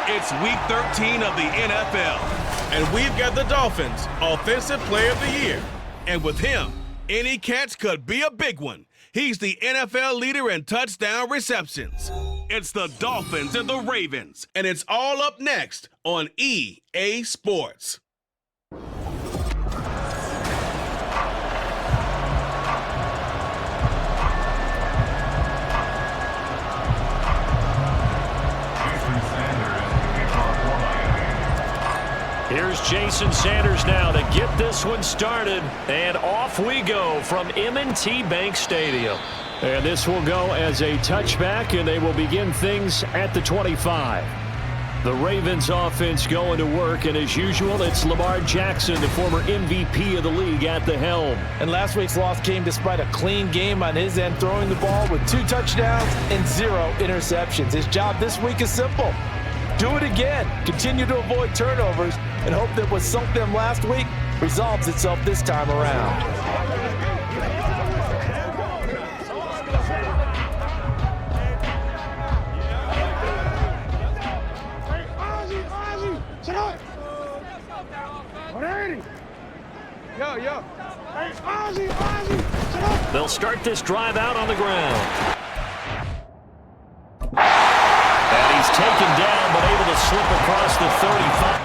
It's Week 13 of the NFL. And we've got the Dolphins Offensive Player of the Year. And with him, any catch could be a big one. He's the NFL leader in touchdown receptions. It's the Dolphins and the Ravens. And it's all up next on EA Sports. Here's Jason Sanders now to get this one started, and off we go from M&T Bank Stadium. And this will go as a touchback, and they will begin things at the 25. The Ravens offense going to work, and as usual, it's Lamar Jackson, the former MVP of the league, at the helm. And last week's loss came despite a clean game on his end, throwing the ball with 2 touchdowns and 0 interceptions. His job this week is simple. Do it again. Continue to avoid turnovers and hope that what sunk them last week resolves itself this time around. They'll start this drive out on the ground. Taken down, but able to slip across the 35.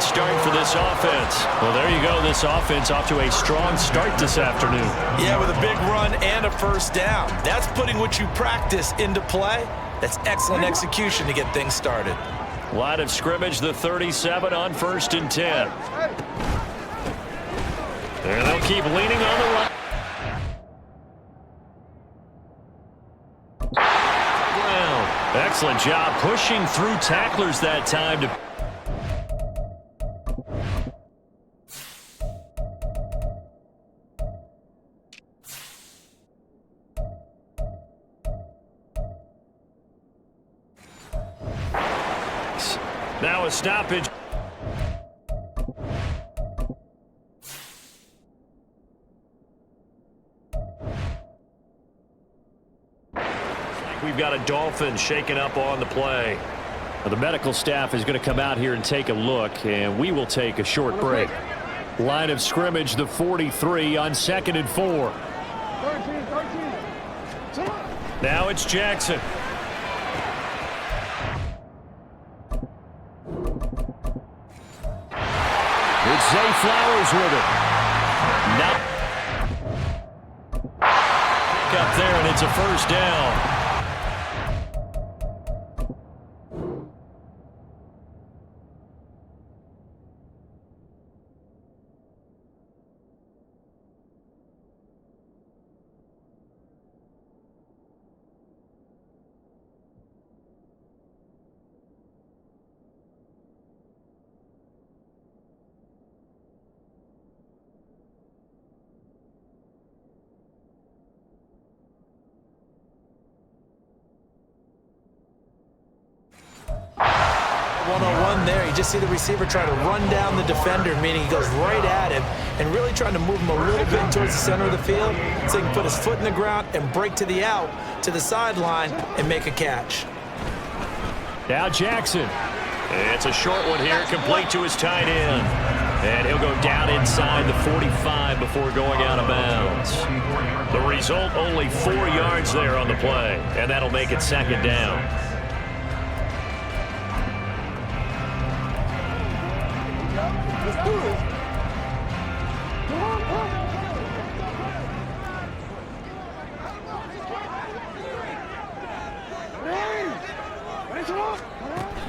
Start for this offense. Well, there you go. This offense off to a strong start this afternoon. Yeah, with a big run and a first down. That's putting what you practice into play. That's excellent execution to get things started. Line of scrimmage, the 37 on 1st and 10. And they'll keep leaning on the line. Excellent job pushing through tacklers that time to... Now a stoppage. We've got a Dolphin shaking up on the play. Well, the medical staff is going to come out here and take a look, and we will take a short break. Line of scrimmage, the 43 on 2nd and 4. Now it's Jackson. It's Zay Flowers with it. Now up there, and it's a first down. One-on-one there. You just see the receiver try to run down the defender, meaning he goes right at him and really trying to move him a little bit towards the center of the field so he can put his foot in the ground and break to the out, to the sideline, and make a catch. Now Jackson. It's a short one here, complete to his tight end. And he'll go down inside the 45 before going out of bounds. The result, only 4 yards there on the play, and that'll make it 2nd down.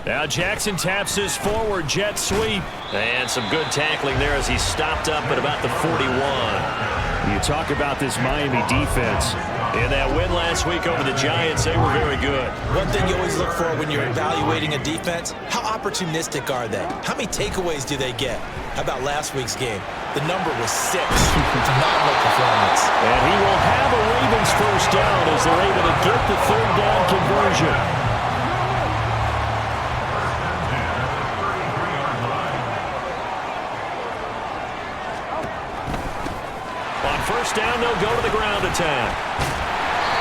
Now Jackson taps this forward jet sweep. And some good tackling there as he stopped up at about the 41. You talk about this Miami defense. In that win last week over the Giants, they were very good. One thing you always look for when you're evaluating a defense, how opportunistic are they? How many takeaways do they get? How about last week's game? The number was 6. Phenomenal performance. And he will have a Ravens first down as they're able to get the third down conversion. On first down, they'll go to the ground attack.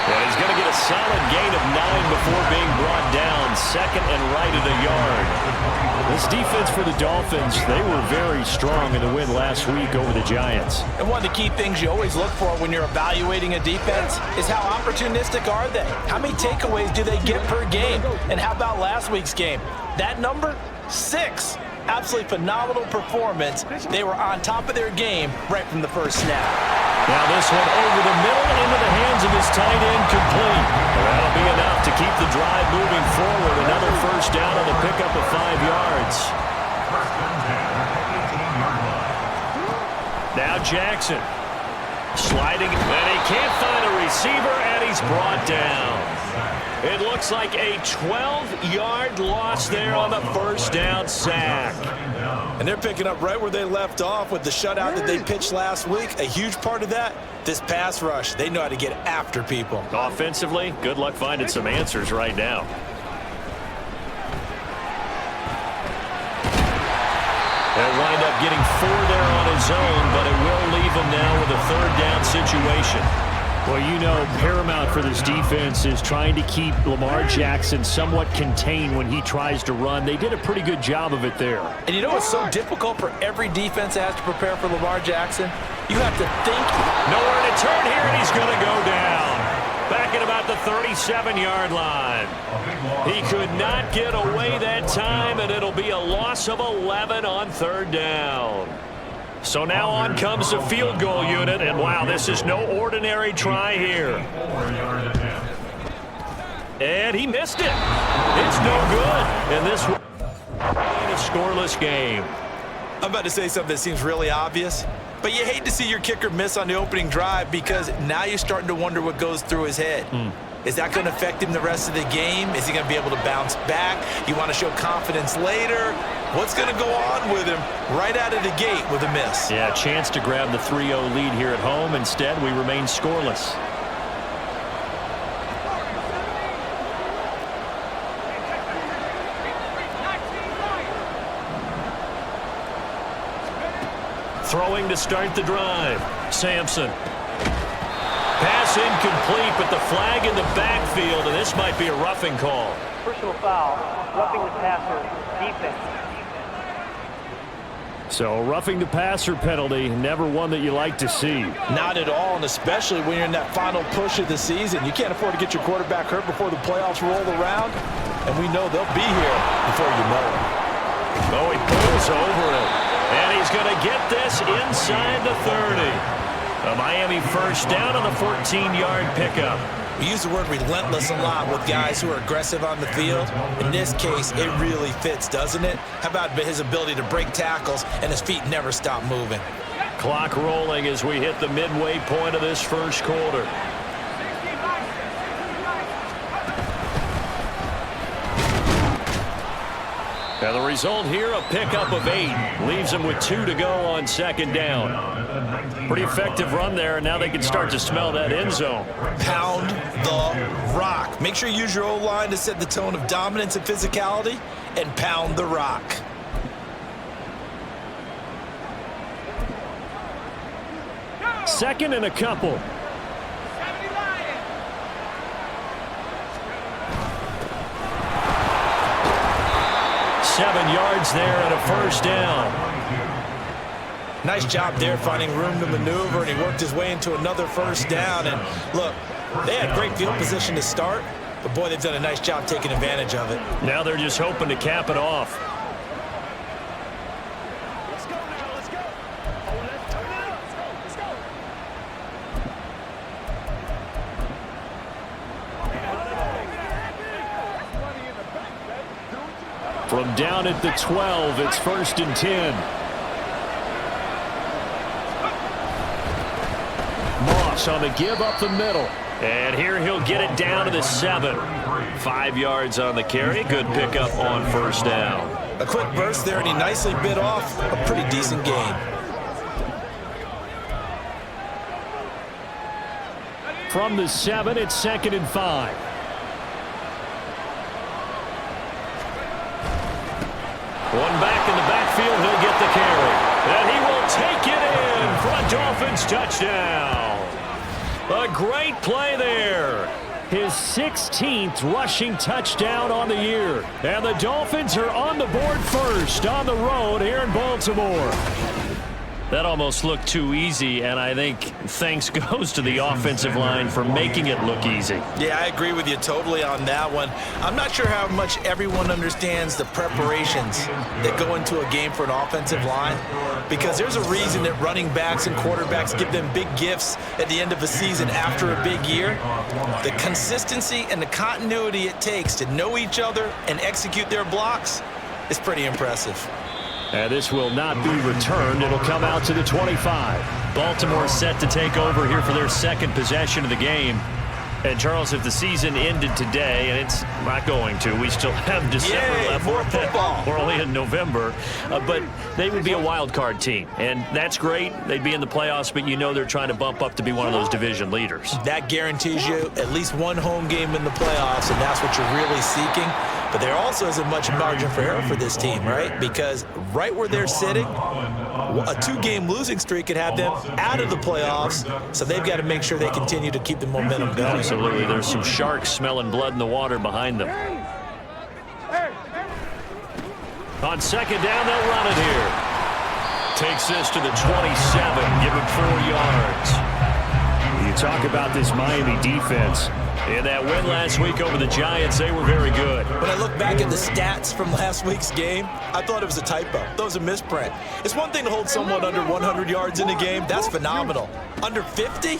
And he's going to get a solid gain of 9 before being brought down. Second and right at a yard. This defense for the Dolphins, they were very strong in the win last week over the Giants. And one of the key things you always look for when you're evaluating a defense is how opportunistic are they? How many takeaways do they get per game? And how about last week's game? That number? 6. Absolutely phenomenal performance. They were on top of their game right from the first snap. Now this one over the middle into the hands of his tight end, complete. That'll be enough to keep the drive moving forward. Another first down on the pickup of 5 yards. Now Jackson sliding, and he can't find a receiver, and he's brought down. It looks like a 12-yard loss there on the first down sack. And they're picking up right where they left off with the shutout that they pitched last week. A huge part of that, this pass rush. They know how to get after people. Offensively, good luck finding some answers right now. They'll wind up getting 4 there on his own, but it will leave him now with a third down situation. Well, you know, paramount for this defense is trying to keep Lamar Jackson somewhat contained when he tries to run. They did a pretty good job of it there. And you know what's so difficult for every defense that has to prepare for Lamar Jackson? You have to think. Nowhere to turn here, and he's going to go down. Back at about the 37-yard line. He could not get away that time, and it'll be a loss of 11 on third down. So now on comes the field goal unit, and wow, this is no ordinary try here. And he missed it. It's no good. And this will be a scoreless game. I'm about to say something that seems really obvious, but you hate to see your kicker miss on the opening drive because now you're starting to wonder what goes through his head. Is that going to affect him the rest of the game? Is he going to be able to bounce back? You want to show confidence later? What's going to go on with him right out of the gate with a miss? Yeah, a chance to grab the 3-0 lead here at home. Instead, we remain scoreless. Throwing to start the drive. Sampson. Pass incomplete, but the flag in the backfield, and this might be a roughing call. Personal foul, roughing the passer, defense. So roughing the passer penalty, never one that you like to see. Not at all, and especially when you're in that final push of the season. You can't afford to get your quarterback hurt before the playoffs roll around, and we know they'll be here before you know it. Oh, he pulls over it, and he's going to get this inside the 30. A Miami first down on the 14-yard pickup. We use the word relentless a lot with guys who are aggressive on the field. In this case, it really fits, doesn't it? How about his ability to break tackles and his feet never stop moving? Clock rolling as we hit the midway point of this first quarter. Now the result here, a pickup of 8. Leaves them with 2 to go on second down. Pretty effective run there, and now they can start to smell that end zone. Pound the rock. Make sure you use your O-line to set the tone of dominance and physicality, and pound the rock. Second and a couple. Seven yards there and a first down. Nice job there finding room to maneuver, and he worked his way into another first down. And look, they had great field position to start, but boy, they've done a nice job taking advantage of it. Now they're just hoping to cap it off. From down at the 12, it's 1st and 10. Moss on the give up the middle. And here he'll get it down to the 7. 5 yards on the carry. Good pickup on 1st down. A quick burst there, and he nicely bit off a pretty decent gain. From the 7, it's 2nd and 5. One back in the backfield, he'll get the carry. And he will take it in for a Dolphins touchdown. A great play there. His 16th rushing touchdown on the year. And the Dolphins are on the board first on the road here in Baltimore. That almost looked too easy, and I think thanks goes to the offensive line for making it look easy. Yeah, I agree with you totally on that one. I'm not sure how much everyone understands the preparations that go into a game for an offensive line, because there's a reason that running backs and quarterbacks give them big gifts at the end of a season after a big year. The consistency and the continuity it takes to know each other and execute their blocks is pretty impressive. And this will not be returned. It'll come out to the 25. Baltimore set to take over here for their 2nd possession of the game. And, Charles, if the season ended today, and it's not going to, we still have December left. More football. We're only in November. But they would be a wild card team. And that's great. They'd be in the playoffs, but you know they're trying to bump up to be one of those division leaders. That guarantees you at least one home game in the playoffs, and that's what you're really seeking. But there also isn't much margin for error for this team, right? Because right where they're sitting, a 2-game losing streak could have them out of the playoffs, so they've got to make sure they continue to keep the momentum going. Absolutely. There's some sharks smelling blood in the water behind them. On 2nd down, they'll run it here. Takes this to the 27, give him 4 yards. You talk about this Miami defense. In that win last week over the Giants, they were very good. When I look back at the stats from last week's game, I thought it was a typo. That was a misprint. It's one thing to hold someone under 100 yards in a game. That's phenomenal. Under 50?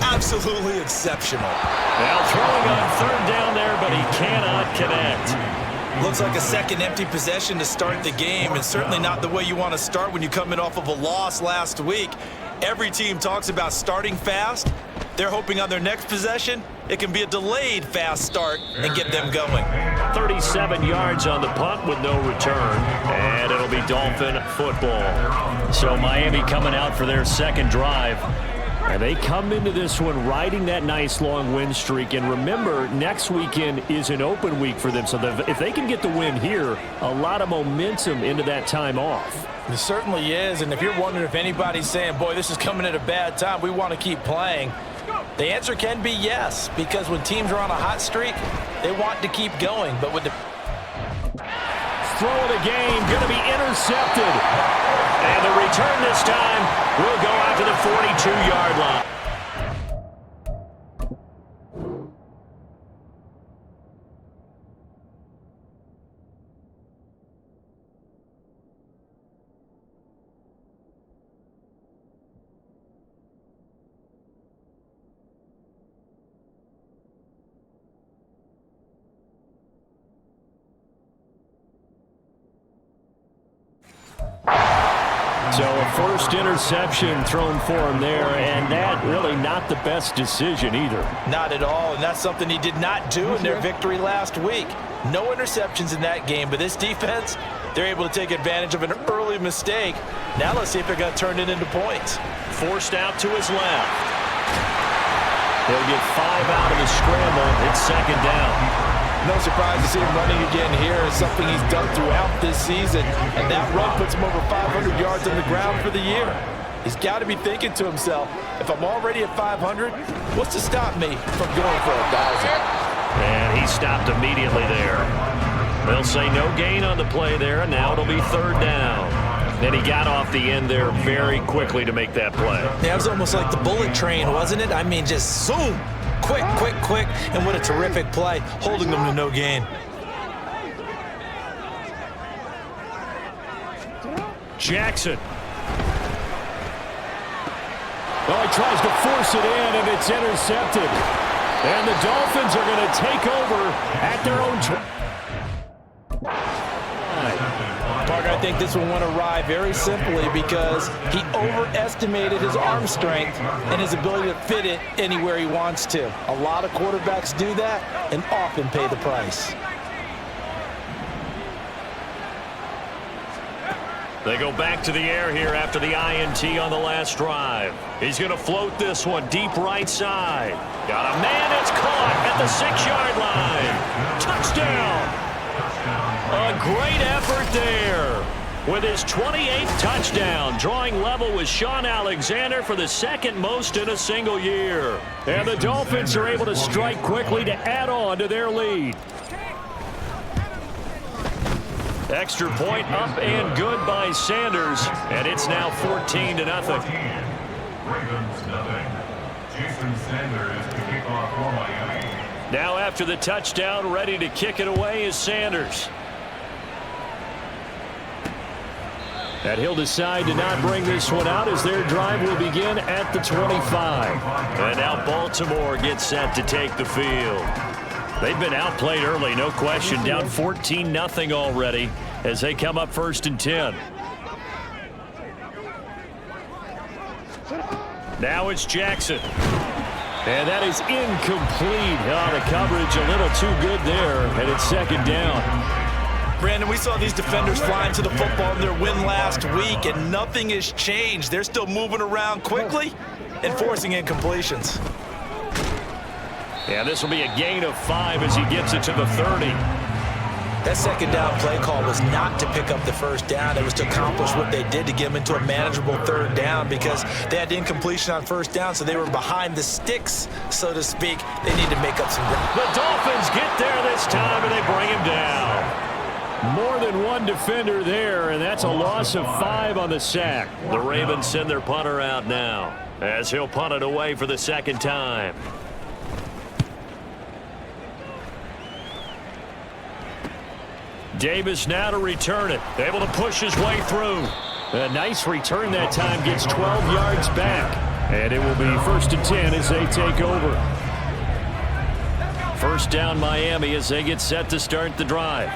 Absolutely exceptional. Now throwing on 3rd down there, but he cannot connect. Looks like a second empty possession to start the game, and certainly not the way you want to start when you come in off of a loss last week. Every team talks about starting fast. They're hoping on their next possession, it can be a delayed fast start and get them going. 37 yards on the punt with no return, and it'll be Dolphin football. So Miami coming out for their 2nd drive. And they come into this one riding that nice long win streak. And remember, next weekend is an open week for them. So if they can get the win here, a lot of momentum into that time off. It certainly is. And if you're wondering if anybody's saying, boy, this is coming at a bad time, we want to keep playing, the answer can be yes. Because when teams are on a hot streak, they want to keep going. But with the throw of the game going to be intercepted. And the return this time will go out to the 42-yard line. So a 1st interception thrown for him there, and that really not the best decision either. Not at all, and that's something he did not do in their victory last week. No interceptions in that game, but this defense, they're able to take advantage of an early mistake. Now let's see if they're going to turn it into points. Forced out to his left. They'll get 5 out of the scramble. It's 2nd down. No surprise to see him running again here. It's something he's done throughout this season. And that run puts him over 500 yards on the ground for the year. He's got to be thinking to himself, if I'm already at 500, what's to stop me from going for 1,000? And he stopped immediately there. They'll say no gain on the play there, and now it'll be 3rd down. And he got off the end there very quickly to make that play. Yeah, it was almost like the bullet train, wasn't it? I mean, just zoom. Quick, quick, quick, and what a terrific play, holding them to no gain. Jackson. Well, he tries to force it in, and it's intercepted. And the Dolphins are going to take over at their own. think this one went awry very simply because he overestimated his arm strength and his ability to fit it anywhere he wants to. A lot of quarterbacks do that and often pay the price. They go back to the air here after the INT on the last drive. He's going to float this one deep right side. Got a man, it's caught at the 6-yard line. Touchdown. A great effort there. With his 28th touchdown, drawing level with Sean Alexander for the second most in a single year. And the Dolphins are able to strike quickly to add on to their lead. Extra point up and good by Sanders, and it's now 14-0. Ravens nothing. Jason Sanders to kick off for Miami. Now after the touchdown, ready to kick it away is Sanders. And he'll decide to not bring this one out as their drive will begin at the 25. And now Baltimore gets set to take the field. They've been outplayed early, no question. Down 14-0 already as they come up 1st and 10. Now it's Jackson. And that is incomplete. Oh, the coverage a little too good there, and it's 2nd down. Brandon, we saw these defenders flying to the football in their win last week, and nothing has changed. They're still moving around quickly and forcing incompletions. Yeah, this will be a gain of 5 as he gets it to the 30. That 2nd down play call was not to pick up the 1st down. It was to accomplish what they did to get them into a manageable 3rd down because they had incompletion on 1st down, so they were behind the sticks, so to speak. They need to make up some ground. The Dolphins get there this time, and they bring him down. More than one defender there, and that's a loss of 5 on the sack. The Ravens send their punter out now as he'll punt it away for the 2nd time. Davis now to return it. Able to push his way through. A nice return that time. Gets 12 yards back. And it will be 1st and 10 as they take over. 1st down Miami as they get set to start the drive.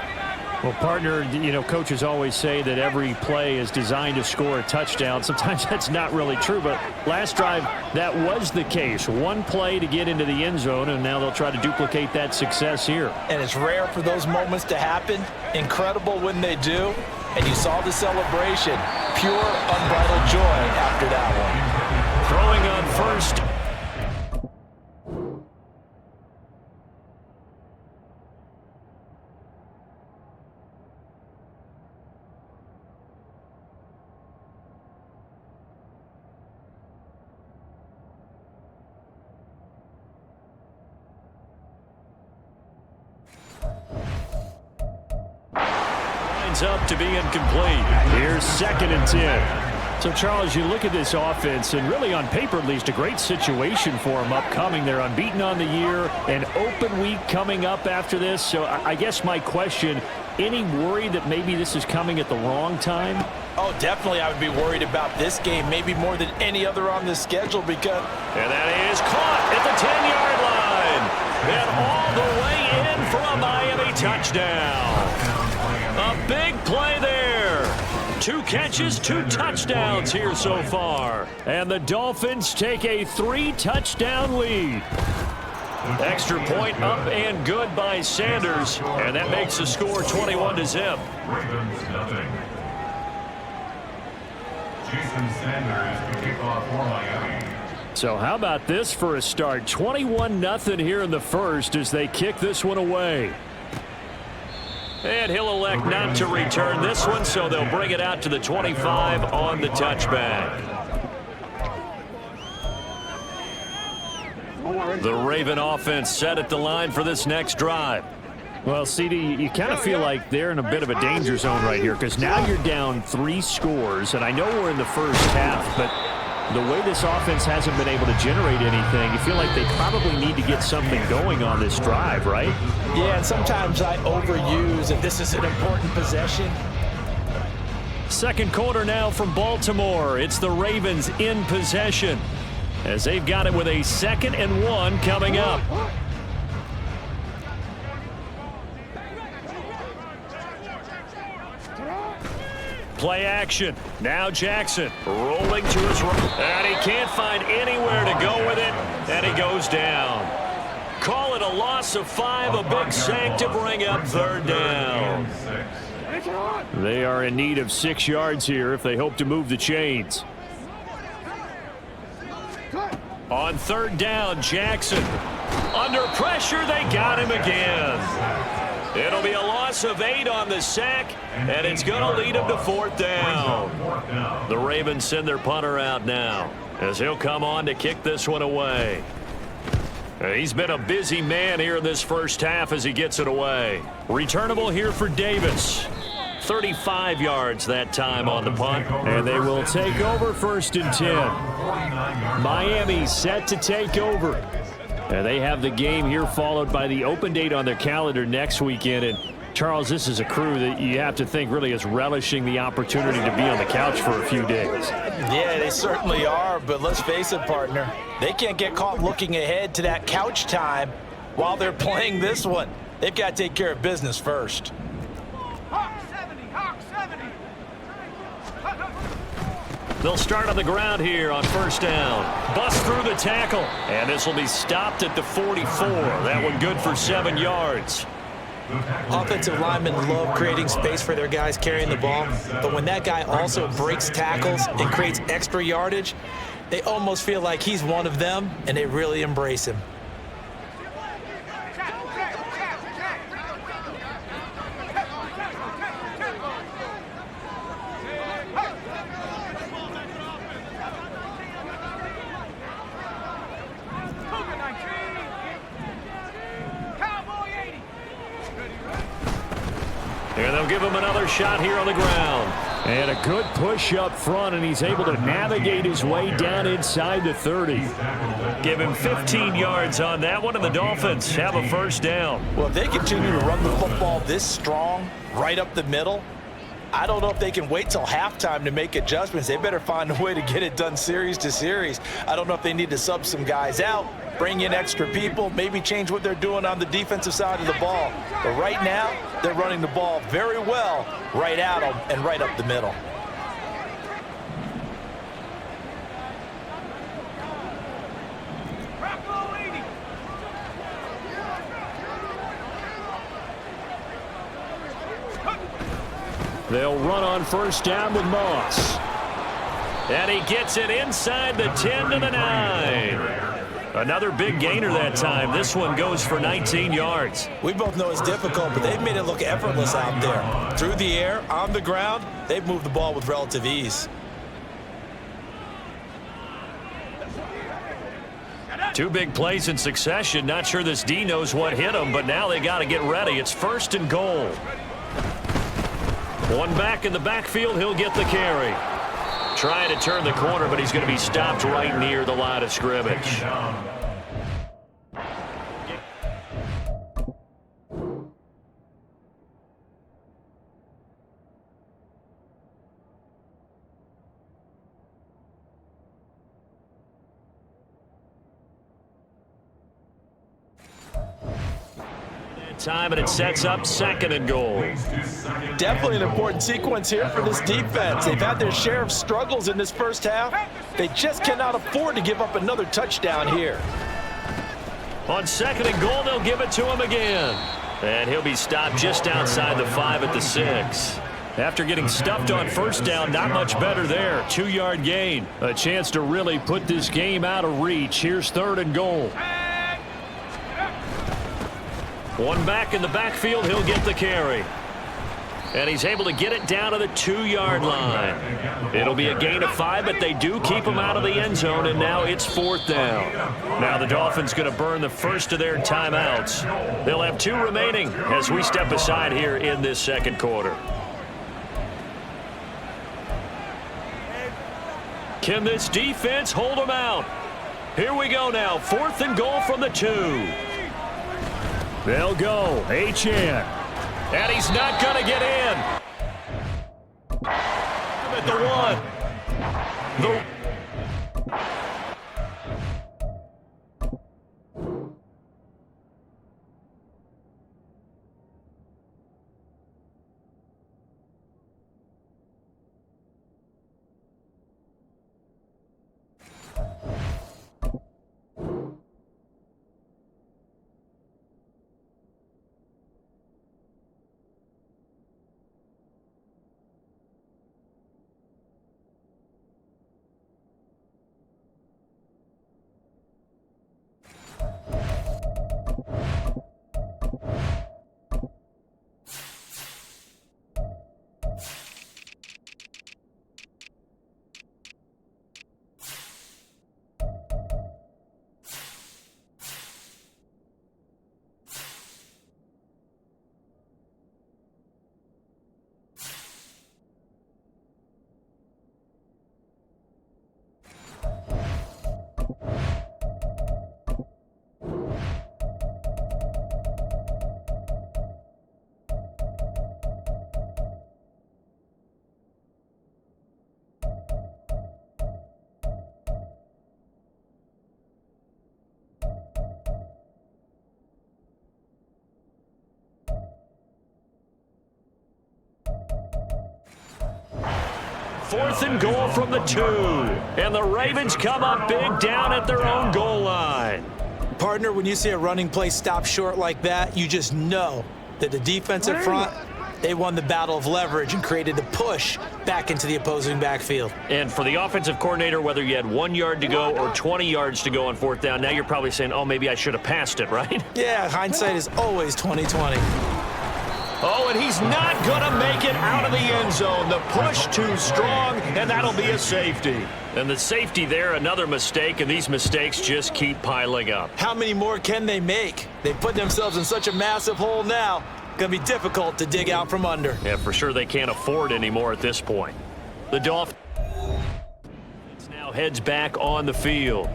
Well, partner, you know, coaches always say that every play is designed to score a touchdown. Sometimes that's not really true, but last drive, that was the case. One play to get into the end zone, and now they'll try to duplicate that success here. And it's rare for those moments to happen. Incredible when they do. And you saw the celebration. Pure, unbridled joy after that one. Throwing on 1st. Up to be incomplete. Here's 2nd and 10. So, Charles, you look at this offense, and really on paper at least, a great situation for them upcoming. They're unbeaten on the year, an open week coming up after this. So I guess my question, any worry that maybe this is coming at the wrong time? Oh, definitely I would be worried about this game, maybe more than any other on the schedule because... And that is caught at the 10-yard line. And all the way in for a Miami touchdown. A big play there. 2 catches, 2 touchdowns here so far. And the Dolphins take a 3-touchdown lead. Extra point up and good by Sanders. And that makes the score 21-0. Ravens nothing. Jason Sanders to kick off for Miami. So how about this for a start? 21-0 here in the 1st as they kick this one away. And he'll elect not to return this one, so they'll bring it out to the 25 on the touchback. The Raven offense set at the line for this next drive. Well, CD, you kind of feel like they're in a bit of a danger zone right here because now you're down 3 scores, and I know we're in the 1st half, but the way this offense hasn't been able to generate anything, you feel like they probably need to get something going on this drive, right? Yeah, and sometimes I overuse if this is an important possession. 2nd quarter now from Baltimore. It's the Ravens in possession as they've got it with a 2nd and 1 coming up. Play action. Now Jackson rolling to his right. And he can't find anywhere to go with it. And he goes down. Call it a loss of 5, a big sack to bring up third down. They are in need of 6 yards here if they hope to move the chains. On third down, Jackson. Under pressure, they got him again. It'll be a loss of 8 on the sack, and it's going to lead him to fourth down. The Ravens send their punter out now as he'll come on to kick this one away. He's been a busy man here in this first half as he gets it away. Returnable here for Davis. 35 yards that time on the punt. And they will take over 1st and 10. Miami set to take over. And they have the game here followed by the open date on their calendar next weekend. And Charles, this is a crew that you have to think really is relishing the opportunity to be on the couch for a few days. Yeah, they certainly are, but let's face it, partner. They can't get caught looking ahead to that couch time while they're playing this one. They've got to take care of business first. They'll start on the ground here on first down. Bust through the tackle. And this will be stopped at the 44. That one good for 7 yards. Offensive linemen love creating space for their guys carrying the ball, but when that guy also breaks tackles and creates extra yardage, they almost feel like he's one of them, and they really embrace him. And they'll give him another shot here on the ground. And a good push up front, and he's able to navigate his way down inside the 30. Give him 15 yards on that one, and the Dolphins have a first down. Well, if they continue to run the football this strong, right up the middle, I don't know if they can wait till halftime to make adjustments. They better find a way to get it done series to series. I don't know if they need to sub some guys out, bring in extra people, maybe change what they're doing on the defensive side of the ball. But right now, they're running the ball very well right out and right up the middle. They'll run on first down with Moss. And he gets it inside the 10 to the 9. Another big gainer that time. This one goes for 19 yards. We both know it's difficult, but they've made it look effortless out there. Through the air, on the ground, they've moved the ball with relative ease. 2 big plays in succession. Not sure this D knows what hit him, but now they got to get ready. It's 1st and goal. One back in the backfield, he'll get the carry. Trying to turn the corner, but he's going to be stopped right near the line of scrimmage. Time, and it sets up 2nd and goal. Definitely an important sequence here for this defense. They've had their share of struggles in this first half. They just cannot afford to give up another touchdown here. On 2nd and goal, they'll give it to him again. And he'll be stopped just outside the 5 at the 6. After getting stuffed on first down, not much better there. 2-yard gain. A chance to really put this game out of reach. Here's 3rd and goal. One back in the backfield, he'll get the carry. And he's able to get it down to the 2-yard line. It'll be a gain of 5, but they do keep him out of the end zone, and now it's 4th down. Now the Dolphins going to burn the first of their timeouts. They'll have 2 remaining as we step aside here in this second quarter. Can this defense hold them out? Here we go now. 4th and goal from the 2. They'll go. H.N. And he's not going to get in. At the 1. 4th and goal from the 2. And the Ravens come up big down at their own goal line. Partner, when you see a running play stop short like that, you just know that the defensive front, they won the battle of leverage and created a push back into the opposing backfield. And for the offensive coordinator, whether you had 1 yard to go or 20 yards to go on 4th down, now you're probably saying, oh, maybe I should have passed it, right? Yeah, hindsight is always 20/20. Oh, and he's not going to make it out of the end zone. The push too strong, and that'll be a safety. And the safety there, another mistake, and these mistakes just keep piling up. How many more can they make? They put themselves in such a massive hole now. Going to be difficult to dig out from under. Yeah, for sure they can't afford anymore at this point. The Dolphins now heads back on the field.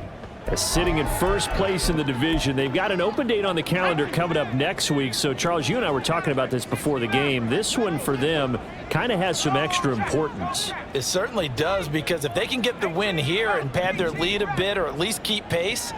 Sitting in first place in the division. They've got an open date on the calendar coming up next week. So, Charles, you and I were talking about this before the game. This one for them kind of has some extra importance. It certainly does, because if they can get the win here and pad their lead a bit or at least keep pace,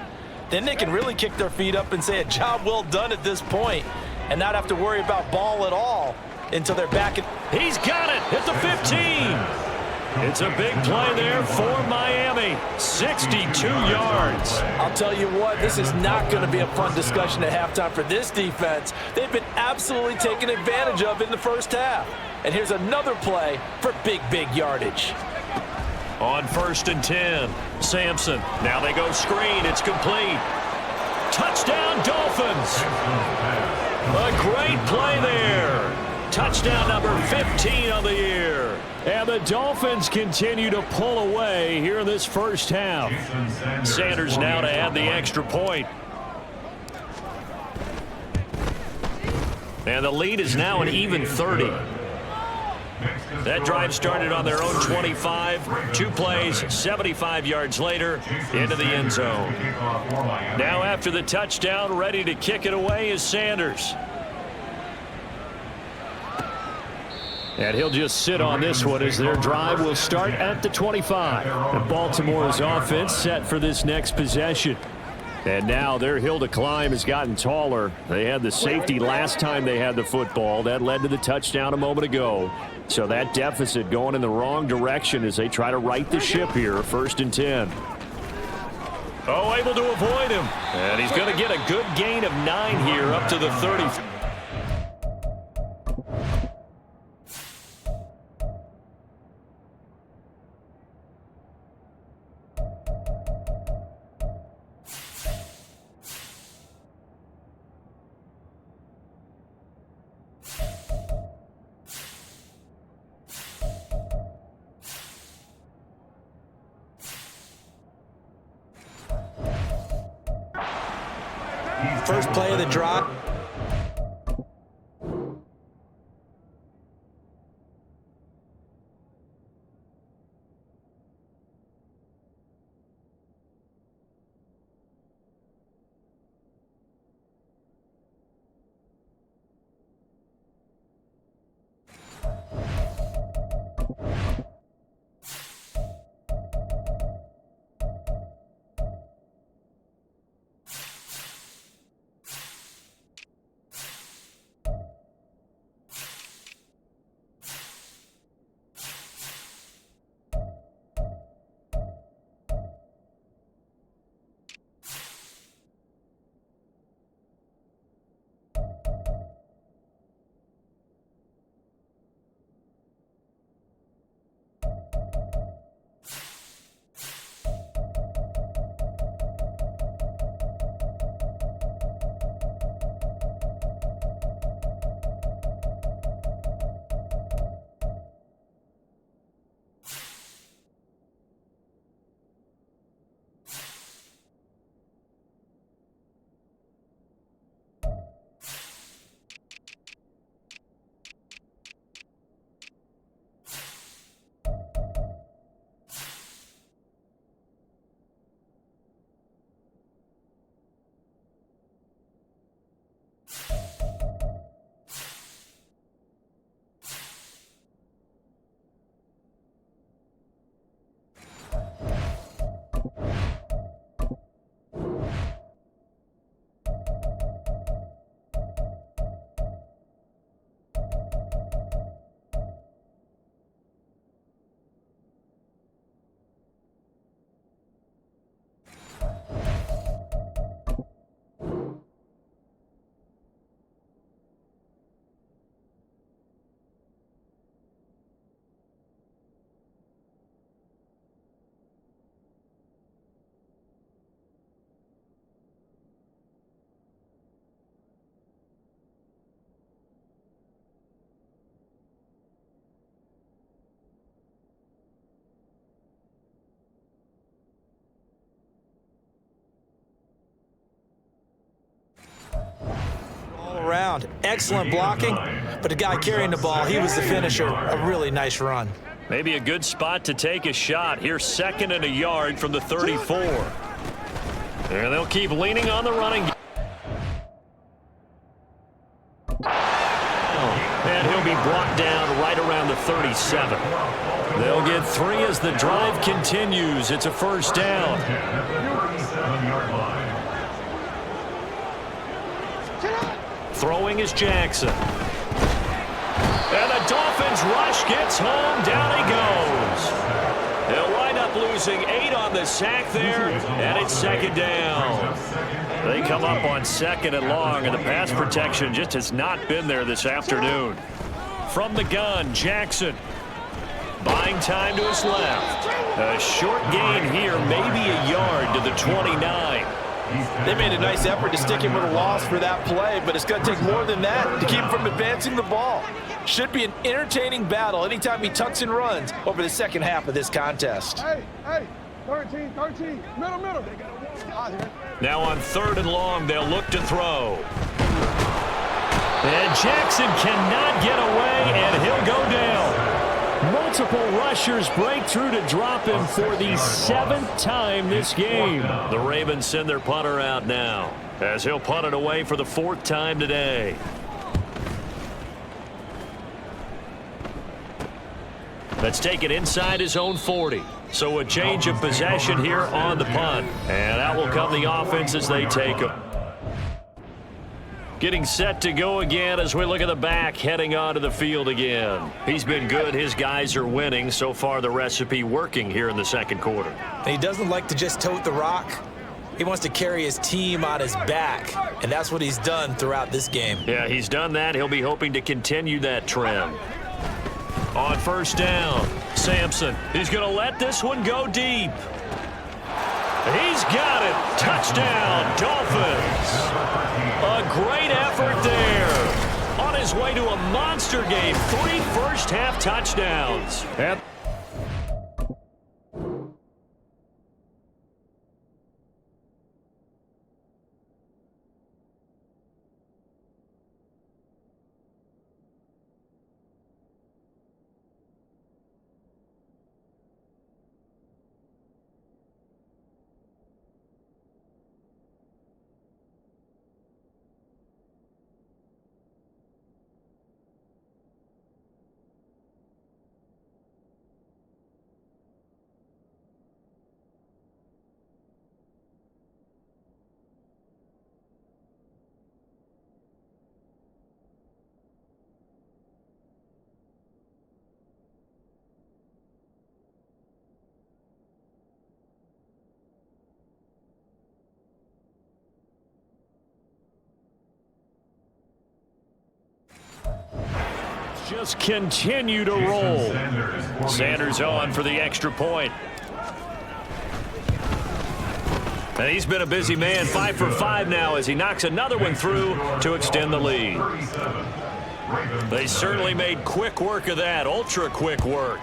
then they can really kick their feet up and say a job well done at this point and not have to worry about ball at all until they're back. He's got it at the 15. It's a big play there for Miami. 62 yards. I'll tell you what, this is not going to be a fun discussion at halftime for this defense. They've been absolutely taken advantage of in the first half. And here's another play for big yardage. On 1st and 10, Sampson. Now they go screen. It's complete. Touchdown, Dolphins. A great play there. Touchdown number 15 of the year. And the Dolphins continue to pull away here in this first half. Sanders now to add the extra point. And the lead is now an even 30. That drive started on their own 25. 2 plays, 75 yards later, into the end zone. Now after the touchdown, ready to kick it away is Sanders. And he'll just sit on this one as their drive will start at the 25. And Baltimore's offense set for this next possession. And now their hill to climb has gotten taller. They had the safety last time they had the football. That led to the touchdown a moment ago. So that deficit going in the wrong direction as they try to right the ship here. 1st and 10. Oh, able to avoid him. And he's going to get a good gain of 9 here up to the 30. First play of the drive. ground. Excellent blocking, but the guy carrying the ball, he was the finisher. A really nice run. Maybe a good spot to take a shot. Here's 2nd and a yard from the 34. And they'll keep leaning on the running. And he'll be brought down right around the 37. They'll get 3 as the drive continues. It's a first down. Throwing is Jackson. And the Dolphins rush gets home. Down he goes. They'll wind up losing 8 on the sack there, and it's 2nd down. They come up on 2nd and long, and the pass protection just has not been there this afternoon. From the gun, Jackson. Buying time to his left. A short gain here, maybe a yard to the 29. They made a nice effort to stick him with a loss for that play, but it's going to take more than that to keep him from advancing the ball. Should be an entertaining battle anytime he tucks and runs over the second half of this contest. Hey, 13, middle. Now on 3rd and long, they'll look to throw. And Jackson cannot get away, and he'll go down. Multiple rushers break through to drop him for the 7th time this game. The Ravens send their punter out now, as he'll punt it away for the 4th time today. Let's take it inside his own 40. So a change of possession here on the punt. And out will come the offense as they take him. Getting set to go again as we look at the back heading onto the field again. He's been good. His guys are winning. So far the recipe working here in the 2nd quarter. He doesn't like to just tote the rock. He wants to carry his team on his back, and that's what he's done throughout this game. Yeah, he's done that. He'll be hoping to continue that trend. On 1st down, Sampson. He's going to let this one go deep. He's got it. Touchdown, Dolphins. A great effort there. On his way to a monster game. 3 first-half touchdowns. Just continue to roll. Sanders on for the extra point. And he's been a busy man, 5 for 5 now as he knocks another one through to extend the lead. They certainly made quick work of that, ultra quick work.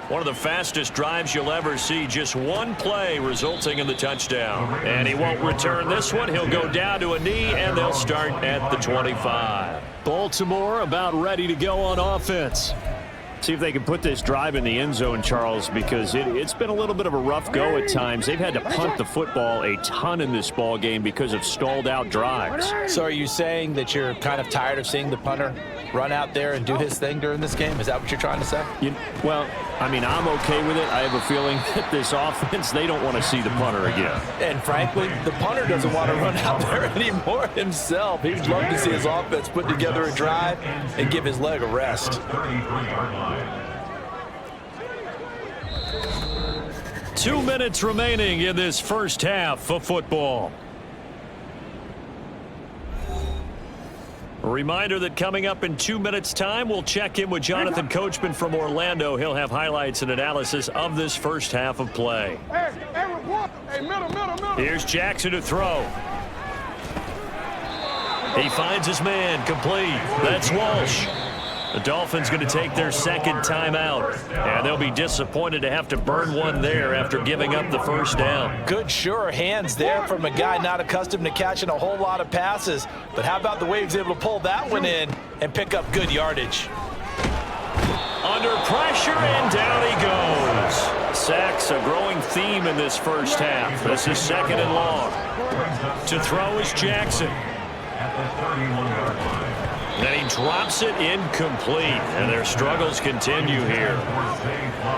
One of the fastest drives you'll ever see, just one play resulting in the touchdown. And he won't return this one. He'll go down to a knee, and they'll start at the 25. Baltimore about ready to go on offense. See if they can put this drive in the end zone, Charles, because it's been a little bit of a rough go at times. They've had to punt the football a ton in this ball game because of stalled out drives. So are you saying that you're kind of tired of seeing the punter run out there and do his thing during this game? Is that what you're trying to say? Well, I mean, I'm okay with it. I have a feeling that this offense, they don't want to see the punter again. And frankly, the punter doesn't want to run out there anymore himself. He'd love to see his offense put together a drive and give his leg a rest. 2 minutes remaining in this first half of football. A reminder that coming up in 2 minutes' time, we'll check in with Jonathan Coachman from Orlando. He'll have highlights and analysis of this first half of play. Here's Jackson to throw. He finds his man complete. That's Walsh. The Dolphins going to take their second timeout, and they'll be disappointed to have to burn one there after giving up the first down. Good, sure hands there from a guy not accustomed to catching a whole lot of passes. But how about the way he was able to pull that one in and pick up good yardage? Under pressure, and down he goes. Sacks a growing theme in this first half. This is 2nd and long. To throw is Jackson. At the 31-yard line. And he drops it incomplete, and their struggles continue here.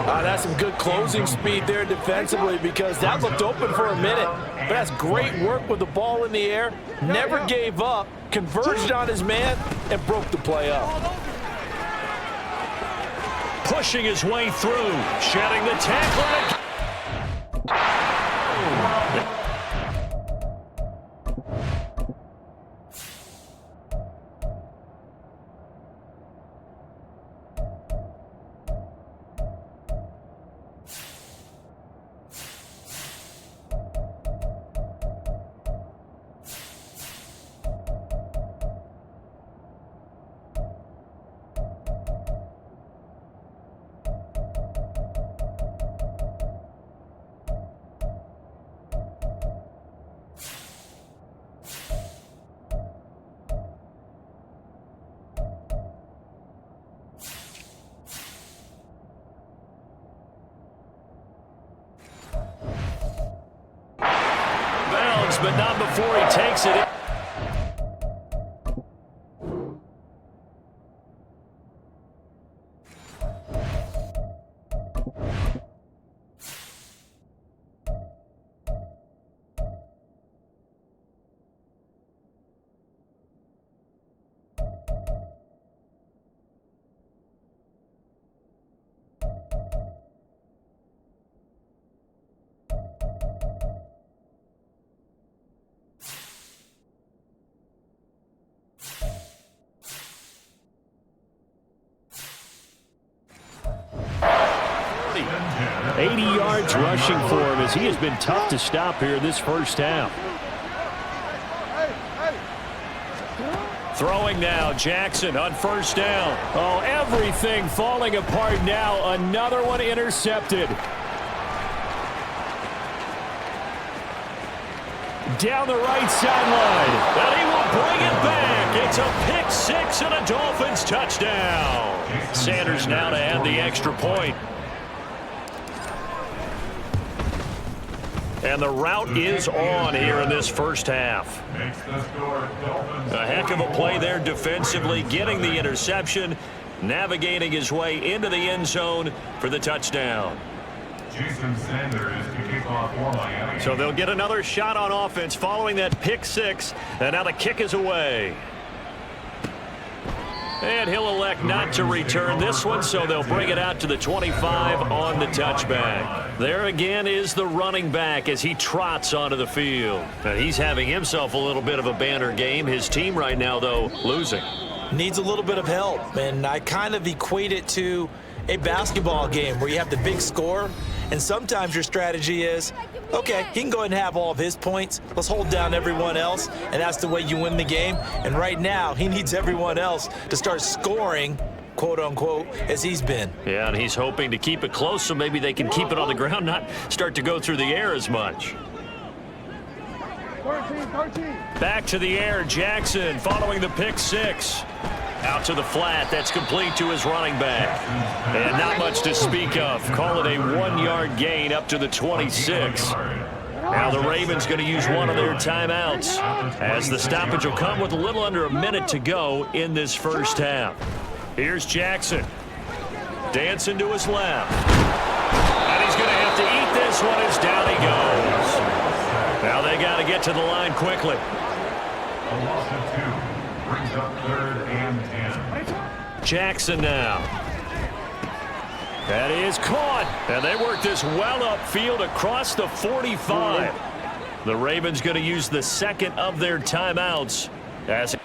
That's some good closing speed there defensively, because that looked open for a minute. But that's great work with the ball in the air. Never gave up, converged on his man, and broke the play up. Pushing his way through, shedding the tackle. But not before he takes it. Rushing for him, as he has been tough to stop here this first half. Throwing now, Jackson on first down. Oh, everything falling apart now. Another one intercepted. Down the right sideline, and he will bring it back. It's a pick six and a Dolphins touchdown. Sanders now to add the extra point. And the route is on here in this first half. A heck of a play there defensively, getting the interception, navigating his way into the end zone for the touchdown. So they'll get another shot on offense following that pick six, and now the kick is away. And he'll elect not to return this one, so they'll bring it out to the 25 on the touchback. There again is the running back as he trots onto the field. And he's having himself a little bit of a banner game. His team right now, though, losing. Needs a little bit of help, and I kind of equate it to a basketball game where you have the big score, and sometimes your strategy is, okay, he can go ahead and have all of his points. Let's hold down everyone else, and that's the way you win the game. And right now, he needs everyone else to start scoring, quote-unquote, as he's been. Yeah, and he's hoping to keep it close so maybe they can keep it on the ground, not start to go through the air as much. 13. Back to the air, Jackson following the pick six. Out to the flat, that's complete to his running back. And not much to speak of. Call it a 1-yard gain up to the 26. Now the Ravens going to use one of their timeouts, as the stoppage will come with a little under a minute to go in this first half. Here's Jackson. Dancing to his left. And he's going to have to eat this one as down he goes. Now they got to get to the line quickly. A loss of 2. Brings up 3rd and 10. Jackson now. That is caught. And they work this well upfield across the 45. The Ravens going to use the second of their timeouts. As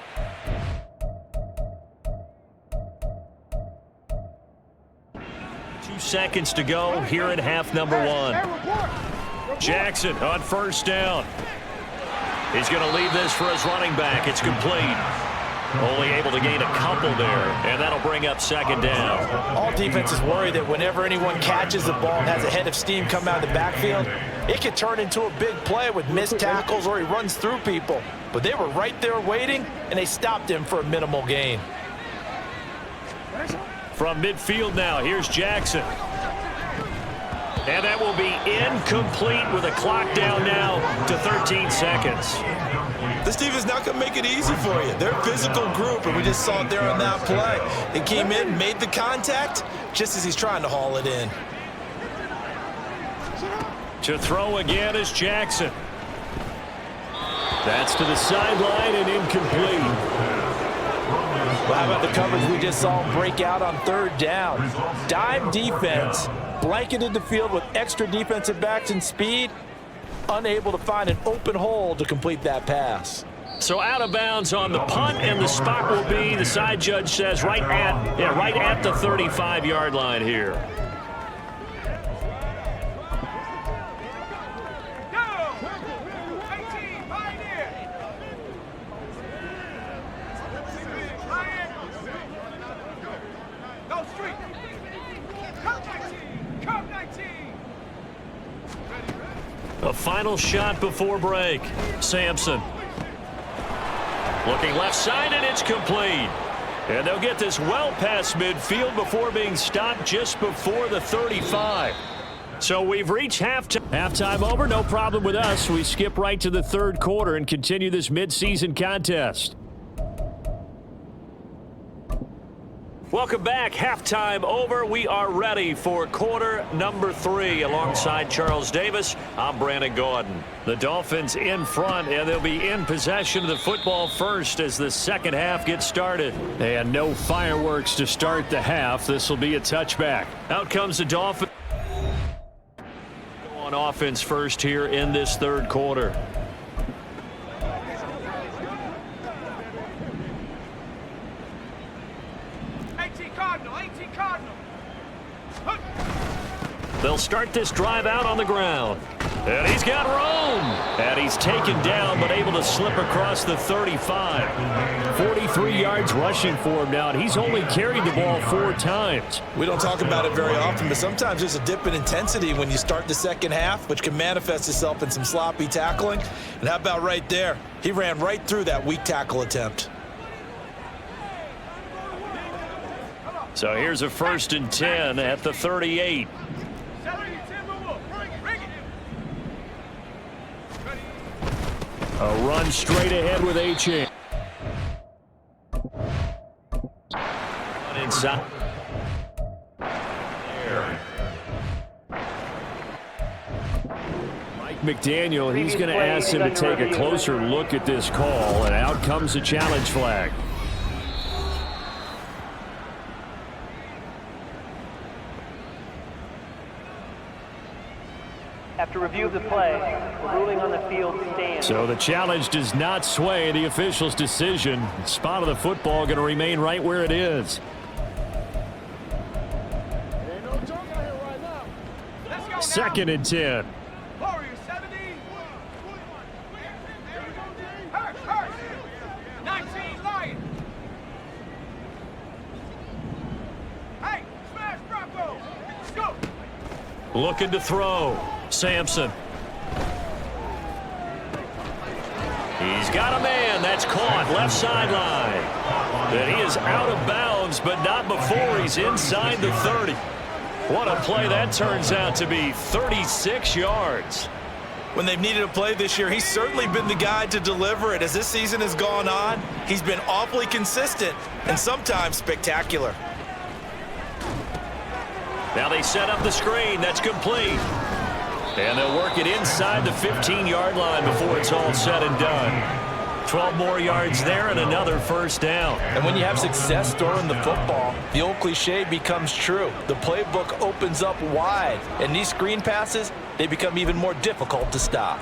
2 seconds to go here in half number 1. Jackson on first down. He's going to leave this for his running back. It's complete. Only able to gain a couple there, and that'll bring up second down. All defenses worry that whenever anyone catches the ball and has a head of steam come out of the backfield, it can turn into a big play with missed tackles or he runs through people. But they were right there waiting, and they stopped him for a minimal gain. From midfield now, here's Jackson. And that will be incomplete with a clock down now to 13 seconds. This defense not going to make it easy for you. They're a physical group, and we just saw it there on that play. They came in, made the contact, just as he's trying to haul it in. To throw again is Jackson. That's to the sideline and incomplete. Well, how about the coverage we just saw break out on third down? Dime defense, blanketed the field with extra defensive backs and speed, unable to find an open hole to complete that pass. So out of bounds on the punt, and the spot will be, the side judge says, right at the 35-yard line here. A final shot before break. Sampson. Looking left side, and it's complete. And they'll get this well past midfield before being stopped just before the 35. So we've reached halftime. Halftime over, no problem with us. We skip right to the third quarter and continue this midseason contest. Welcome back. Halftime over. We are ready for quarter number 3. Alongside Charles Davis, I'm Brandon Gordon. The Dolphins in front, and they'll be in possession of the football first as the second half gets started. And no fireworks to start the half. This will be a touchback. Out comes the Dolphins. On offense first here in this third quarter. They'll start this drive out on the ground. And he's got room. And he's taken down, but able to slip across the 35. 43 yards rushing for him now, and he's only carried the ball 4 times. We don't talk about it very often, but sometimes there's a dip in intensity when you start the second half, which can manifest itself in some sloppy tackling. And how about right there? He ran right through that weak tackle attempt. So here's a 1st and 10 at the 38. A run straight ahead with H.A. Inside. Mike McDaniel, he's going to ask him to take a closer look at this call, and out comes a challenge flag. After review of the play, the ruling on the field stands. So the challenge does not sway the official's decision. The spot of the football going to remain right where it is. Second and 10. Looking to throw. Sampson. He's got a man. That's caught. Left sideline. And he is out of bounds, but not before he's inside the 30. What a play that turns out to be. 36 yards. When they've needed a play this year, he's certainly been the guy to deliver it. As this season has gone on, he's been awfully consistent and sometimes spectacular. Now they set up the screen. That's complete. And they'll work it inside the 15-yard line before it's all said and done. 12 more yards there and another 1st down. And when you have success throwing the football, the old cliche becomes true. The playbook opens up wide. And these screen passes, they become even more difficult to stop.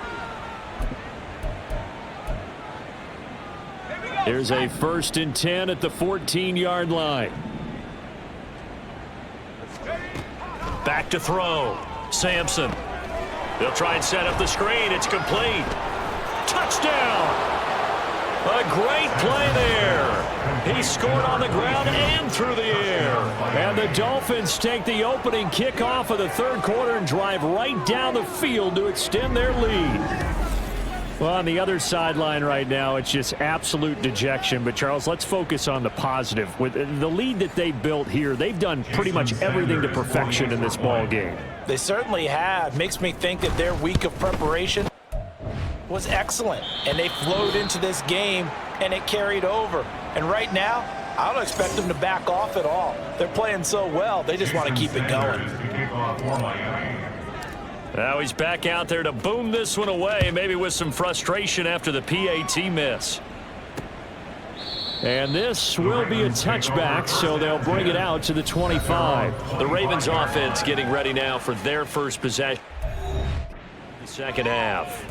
Here's a 1st and 10 at the 14-yard line. Back to throw. Sampson. They'll try and set up the screen. It's complete. Touchdown! A great play there. He scored on the ground and through the air. And the Dolphins take the opening kickoff of the third quarter and drive right down the field to extend their lead. Well, on the other sideline right now, it's just absolute dejection. But, Charles, let's focus on the positive. With the lead that they built here, they've done pretty much everything to perfection in this ball game. They certainly have. Makes me think that their week of preparation was excellent. And they flowed into this game, and it carried over. And right now, I don't expect them to back off at all. They're playing so well, they just want to keep it going. Now he's back out there to boom this one away, maybe with some frustration after the PAT miss. And this will be a touchback, so they'll bring it out to the 25. The Ravens offense getting ready now for their first possession. The second half.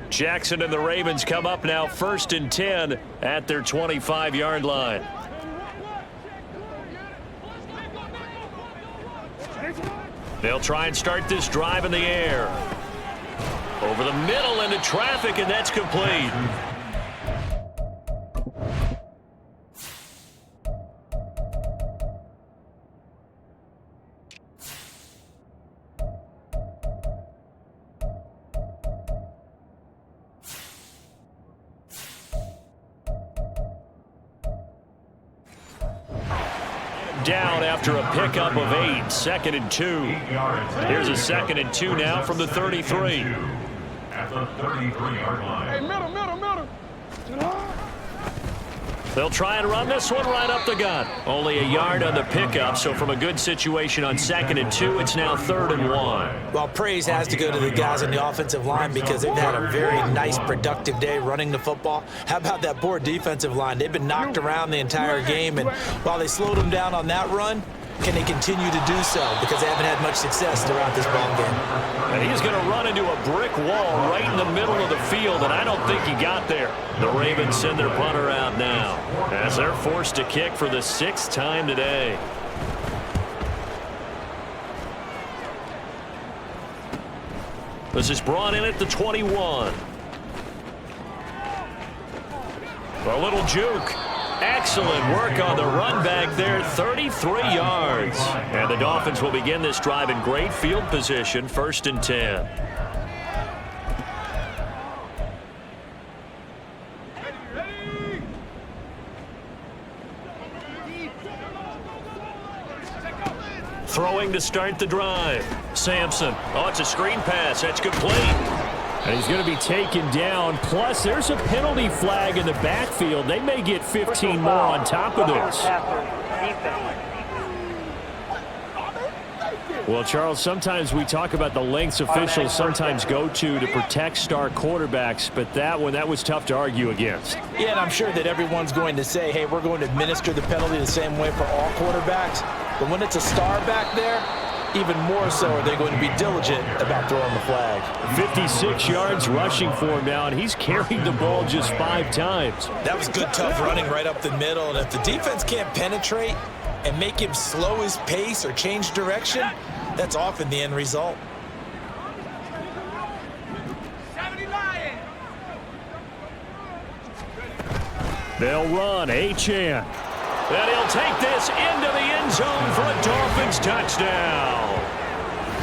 Jackson and the Ravens come up now 1st and 10 at their 25-yard line. They'll try and start this drive in the air. Over the middle into traffic, and that's complete. Down after a pickup of 8, 2nd and 2. Here's a 2nd and 2 now from the 33. At the 33-yard line. Hey, middle. They'll try and run this one right up the gut. Only a yard on the pickup, so from a good situation on 2nd and 2, it's now 3rd and 1. Well, praise has to go to the guys on the offensive line because they've had a very nice, productive day running the football. How about that poor defensive line? They've been knocked around the entire game, and while they slowed them down on that run, can they continue to do so? Because they haven't had much success throughout this ball game. And he's going to run into a brick wall right in the middle of the field, and I don't think he got there. The Ravens send their punter out now as they're forced to kick for the 6th time today. This is brought in at the 21. A little juke. Excellent work on the run back there, 33 yards. And the Dolphins will begin this drive in great field position, 1st and 10. Throwing to start the drive. Sampson. Oh, it's a screen pass. That's complete. And he's going to be taken down. Plus, there's a penalty flag in the backfield. They may get 15 more on top of this. Well, Charles, sometimes we talk about the lengths officials sometimes go to protect star quarterbacks, but that one, that was tough to argue against. Yeah, and I'm sure that everyone's going to say, hey, we're going to administer the penalty the same way for all quarterbacks. But when it's a star back there, even more so are they going to be diligent about throwing the flag. 56 yards rushing for him now, and he's carried the ball just 5 times. That was good, tough running right up the middle. And if the defense can't penetrate and make him slow his pace or change direction, that's often the end result. They'll run. Achane. And he'll take this into the end zone for a Dolphins touchdown.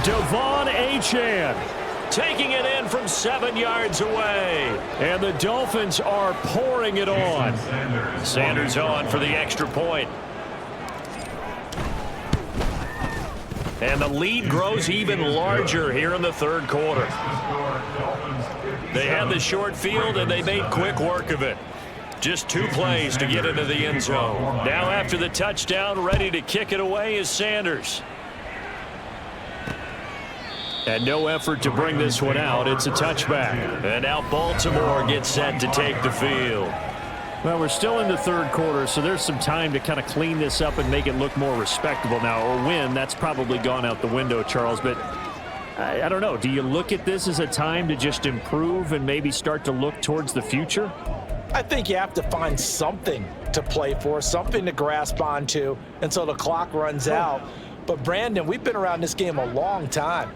Devon Achane taking it in from 7 yards away. And the Dolphins are pouring it on. Sanders on for the extra point. And the lead grows even larger here in the third quarter. They had the short field, and they made quick work of it. Just 2 plays to get into the end zone. Now after the touchdown, ready to kick it away is Sanders. And no effort to bring this one out. It's a touchback. And now Baltimore gets set to take the field. Well, we're still in the third quarter, so there's some time to kind of clean this up and make it look more respectable now. Or win, that's probably gone out the window, Charles. But I don't know. Do you look at this as a time to just improve and maybe start to look towards the future? I think you have to find something to play for, something to grasp onto until the clock runs out. But, Brandon, we've been around this game a long time.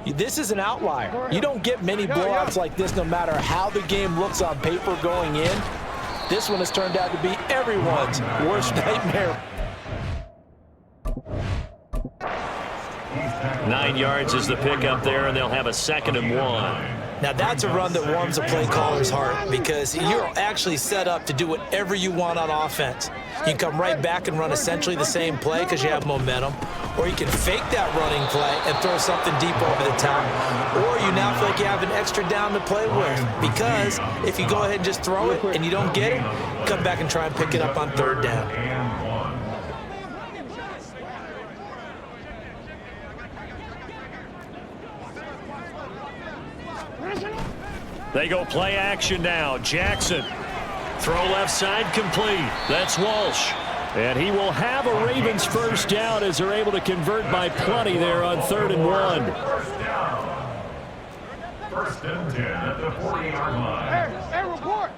This is an outlier. You don't get many blowouts like this no matter how the game looks on paper going in. This one has turned out to be everyone's worst nightmare. 9 yards is the pickup there, and they'll have a 2nd and 1. Now, that's a run that warms a play caller's heart because you're actually set up to do whatever you want on offense. You can come right back and run essentially the same play because you have momentum, or you can fake that running play and throw something deep over the top, or you now feel like you have an extra down to play with because if you go ahead and just throw it and you don't get it, come back and try and pick it up on 3rd down. They go play action now. Jackson. Throw left side complete. That's Walsh. And he will have a Ravens first down as they're able to convert by plenty there on 3rd and 1. First down. 1st and 10 at the 40-yard line. Hey, report.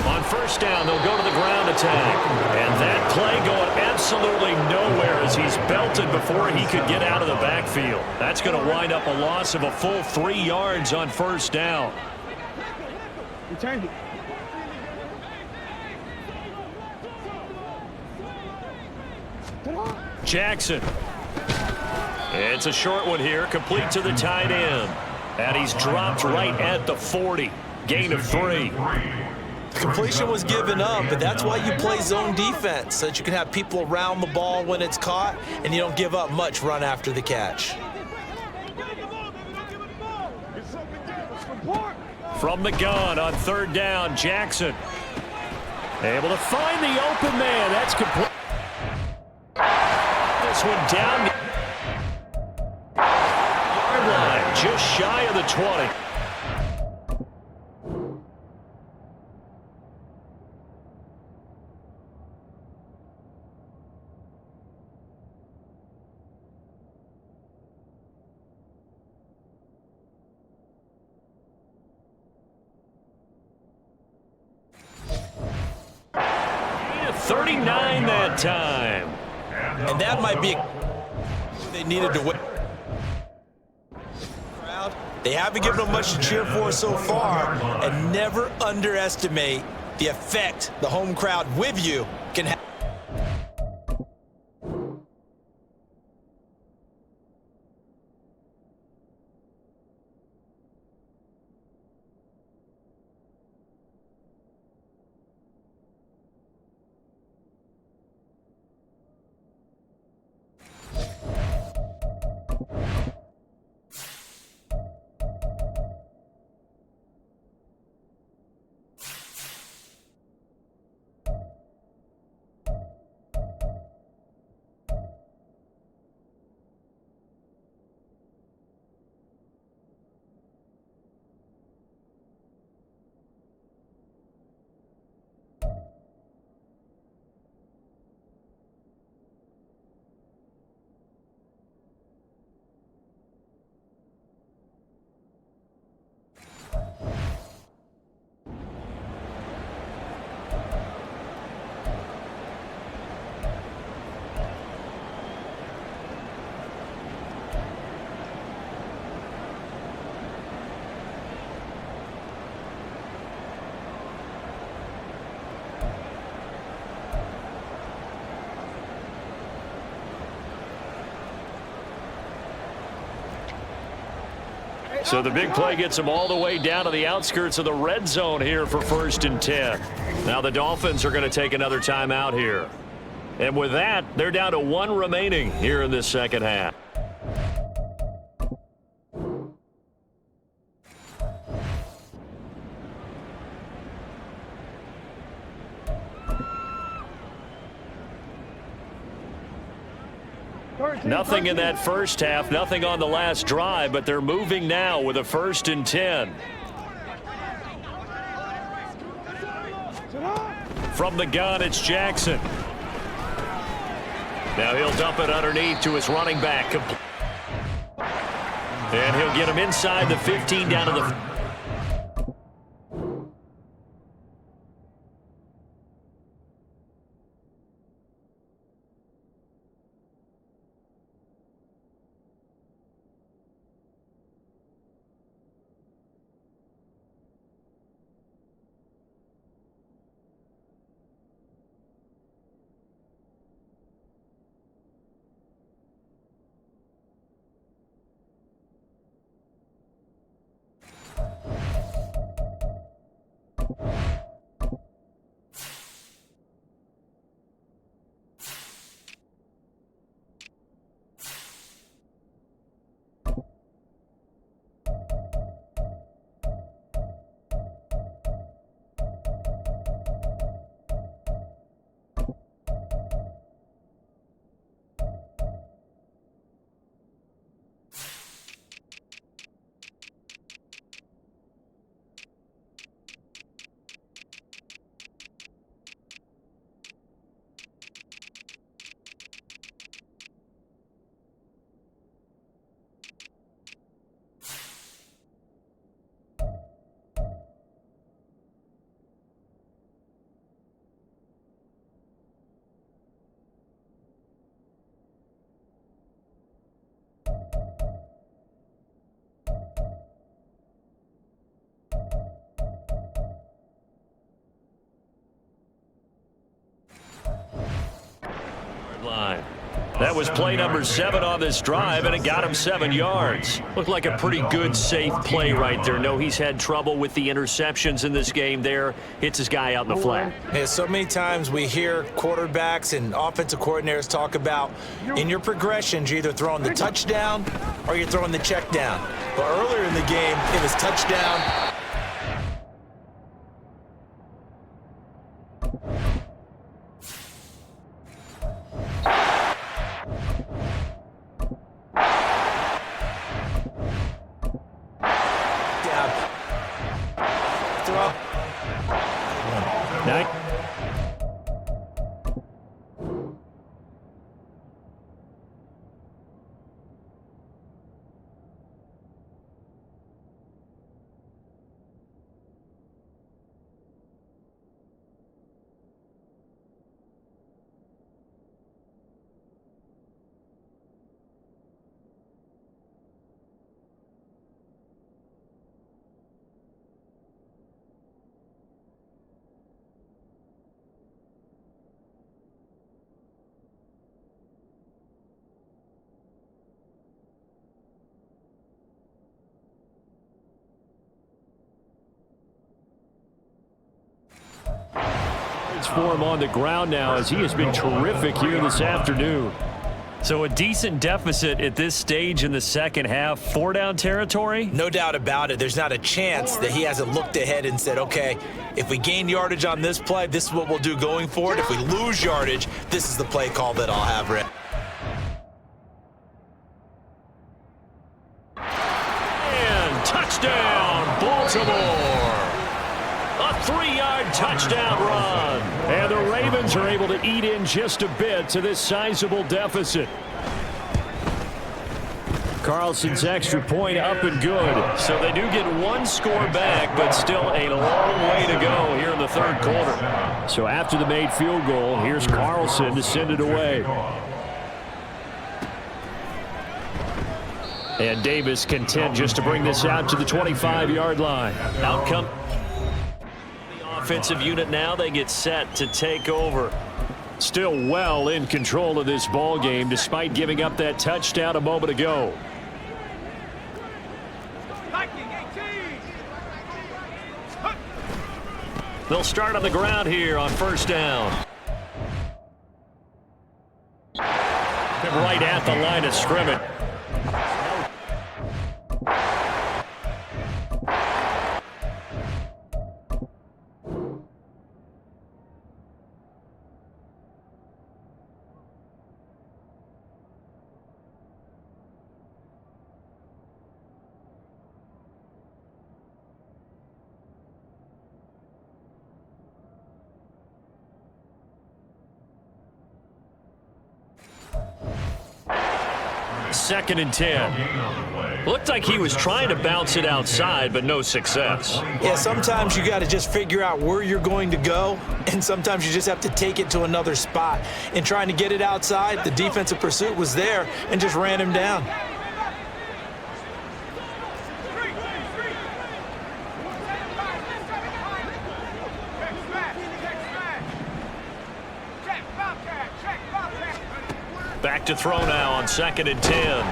On 1st down, they'll go to the ground attack. And that play going absolutely nowhere as he's belted before he could get out of the backfield. That's going to wind up a loss of a full 3 yards on 1st down. You change it. Jackson. It's a short one here, complete to the tight end. And he's dropped right at the 40. Gain of 3. Completion was given up, but that's why you play zone defense, so that you can have people around the ball when it's caught, and you don't give up much run after the catch. From the gun on 3rd down, Jackson. Able to find the open man. That's complete. This one down. Yard line, just shy of the 20. That time. And that might be they needed to win. They haven't given them much to cheer for so far, and never underestimate the effect the home crowd with you can have. So the big play gets them all the way down to the outskirts of the red zone here for 1st and 10. Now the Dolphins are going to take another timeout here. And with that, they're down to 1 remaining here in this 2nd half. Nothing in that first half, nothing on the last drive, but they're moving now with a 1st and 10. From the gun, it's Jackson. Now he'll dump it underneath to his running back. And he'll get him inside the 15 down to the... line. That was play number 7 on this drive, and it got him 7 yards. Looked like a pretty good, safe play right there. No, he's had trouble with the interceptions in this game there. Hits his guy out in the flat. Yeah, so many times we hear quarterbacks and offensive coordinators talk about in your progressions, you're either throwing the touchdown or you're throwing the check down. But earlier in the game, it was touchdown. For him on the ground now as he has been terrific here this afternoon. So a decent deficit at this stage in the second half. 4-down territory? No doubt about it. There's not a chance that he hasn't looked ahead and said, okay, if we gain yardage on this play, this is what we'll do going forward. If we lose yardage, this is the play call that I'll have ready. And touchdown, Baltimore! A 3-yard touchdown run. And the Ravens are able to eat in just a bit to this sizable deficit. Carlson's extra point up and good. So they do get 1 score back, but still a long way to go here in the third quarter. So after the made field goal, here's Carlson to send it away. And Davis content just to bring this out to the 25-yard line. Outcome. Offensive unit now, they get set to take over. Still well in control of this ball game despite giving up that touchdown a moment ago. They'll start on the ground here on first down. Right at the line of scrimmage. Second and 10. Looked like he was trying to bounce it outside, but no success. Yeah, sometimes you got to just figure out where you're going to go, and sometimes you just have to take it to another spot. And trying to get it outside, the defensive pursuit was there and just ran him down. Back to throw now on second and 10.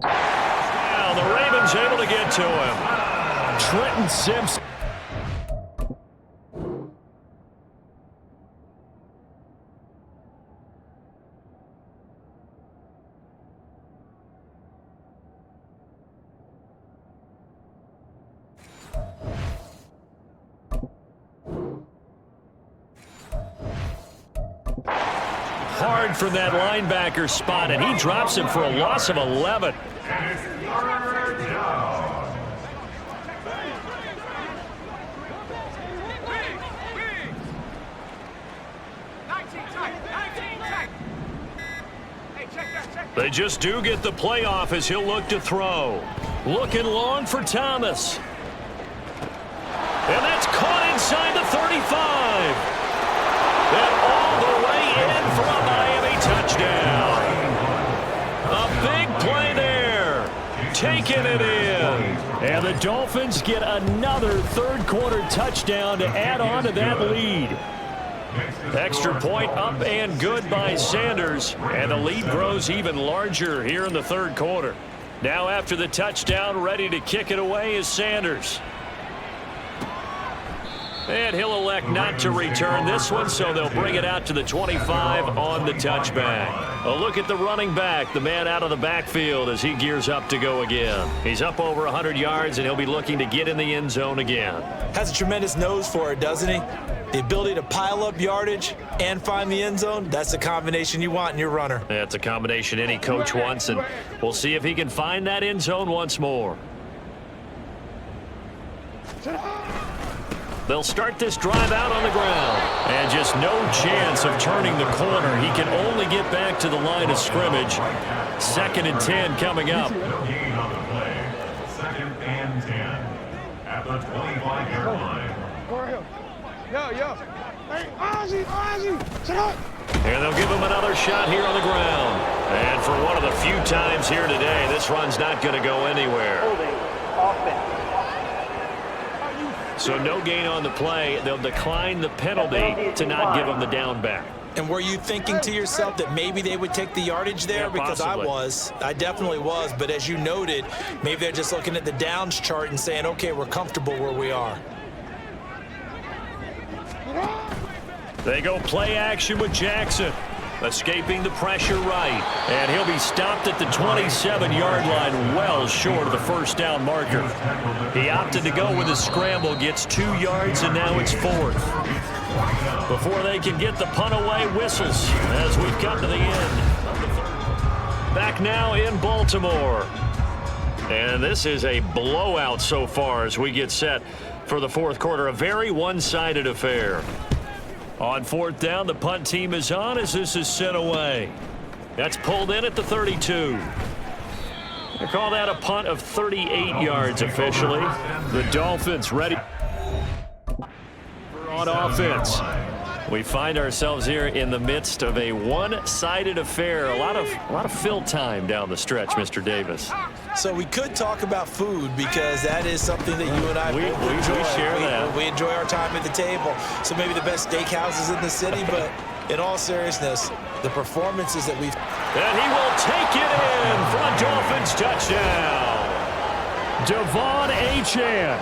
Now the Ravens able to get to him. Trenton Simpson. Hard from that linebacker spot, and he drops him for a loss of 11. They just do get the playoff as he'll look to throw. Looking long for Thomas. And that's caught inside the 35. And all the way in for a Miami touchdown. A big play there. taking it in. And the Dolphins get another third-quarter touchdown to add on to that lead. Extra point up and good by Sanders. And the lead grows even larger here in the third quarter. Now after the touchdown, ready to kick it away is Sanders. And he'll elect not to return this one, so they'll bring it out to the 25 on the touchback. A look at the running back, the man out of the backfield as he gears up to go again. He's up over 100 yards, and he'll be looking to get in the end zone again. Has a tremendous nose for it, doesn't he? The ability to pile up yardage and find the end zone, that's the combination you want in your runner. That's a combination any coach wants, and we'll see if he can find that end zone once more. They'll start this drive out on the ground. And just no chance of turning the corner. He can only get back to the line of scrimmage. 2nd and 10 coming up. No gain on the play. 2nd and 10 at the 25-yard line. Go ahead. Yo. Hey, Ozzy, sit up. And they'll give him another shot here on the ground. And for one of the few times here today, this run's not going to go anywhere. Holding offense. So no gain on the play. They'll decline the penalty to not give him the down back. And were you thinking to yourself that maybe they would take the yardage there? Yeah, because possibly. I definitely was. But as you noted, maybe they're just looking at the downs chart and saying, okay, we're comfortable where we are. They go play action with Jackson. Escaping the pressure right. And he'll be stopped at the 27-yard line, well short of the first down marker. He opted to go with a scramble, gets 2 yards, and now it's 4th. Before they can get the punt away, whistles as we've come to the end of the third. Back now in Baltimore. And this is a blowout so far as we get set for the fourth quarter. A very one-sided affair. On 4th down, the punt team is on as this is sent away. That's pulled in at the 32. They call that a punt of 38 yards officially. The Dolphins ready on offense. We find ourselves here in the midst of a one-sided affair. A lot of fill time down the stretch, Mr. Davis. So we could talk about food because that is something that you and I both enjoy. We share that. We enjoy our time at the table. So maybe the best steakhouses in the city, but in all seriousness, the performances that we've... And he will take it in for a Dolphins touchdown. Devon Achane.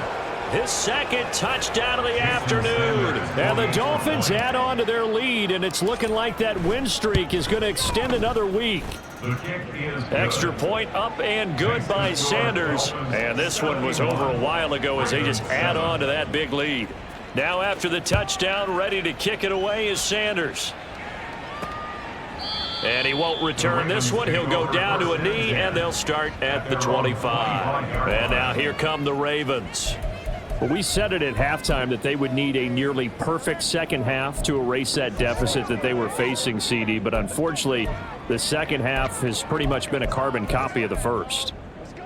His 2nd touchdown of the afternoon. And the Dolphins add on to their lead, and it's looking like that win streak is going to extend another week. Extra point up and good by Sanders. And this one was over a while ago as they just add on to that big lead. Now after the touchdown, ready to kick it away is Sanders. And he won't return this one. He'll go down to a knee, and they'll start at the 25. And now here come the Ravens. Well, we said it at halftime that they would need a nearly perfect second half to erase that deficit that they were facing, CD. But unfortunately, the second half has pretty much been a carbon copy of the first.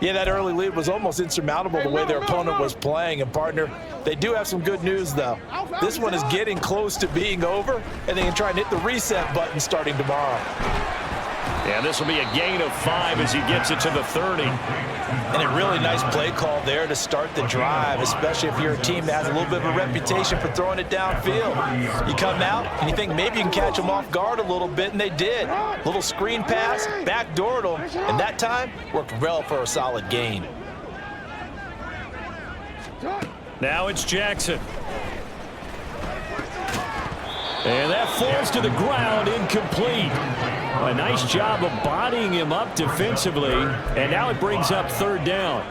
Yeah, that early lead was almost insurmountable the way their opponent was playing. And, partner, they do have some good news, though. This one is getting close to being over, and they can try and hit the reset button starting tomorrow. And this will be a gain of 5 as he gets it to the 30. And a really nice play call there to start the drive, especially if you're a team that has a little bit of a reputation for throwing it downfield. You come out and you think maybe you can catch them off guard a little bit, and they did. Little screen pass, backdoored them, and that time worked well for a solid gain. Now it's Jackson. And that falls to the ground, incomplete. A nice job of bodying him up defensively, and now it brings up 3rd down.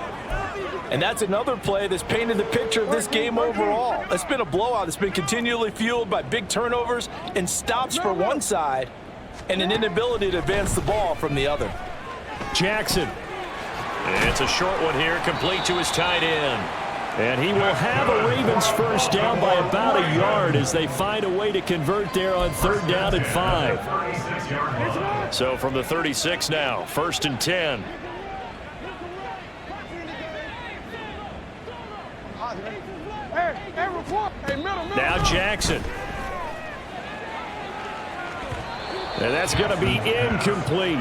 And that's another play that's painted the picture of this game overall. It's been a blowout. It's been continually fueled by big turnovers and stops for one side and an inability to advance the ball from the other. Jackson. And it's a short one here, complete to his tight end. And he will have a Ravens first down by about a yard as they find a way to convert there on 3rd down and 5. So from the 36 now, 1st and 10. Now Jackson. And that's going to be incomplete.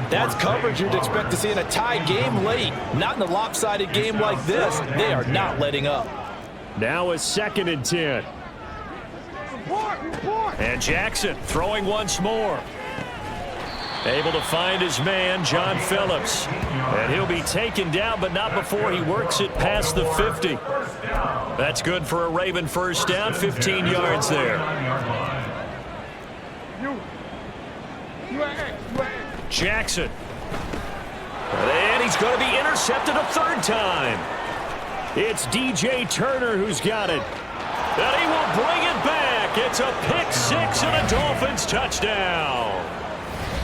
That's coverage you'd expect to see in a tie game late. Not in a lopsided game like this. They are not letting up. Now a 2nd and 10. And Jackson throwing once more. Able to find his man, John Phillips. And he'll be taken down, but not before he works it past the 50. That's good for a Raven first down, 15 yards there. Jackson. And he's going to be intercepted a 3rd time. It's DJ Turner who's got it. And he will bring it back. It's a pick 6 and a Dolphins touchdown.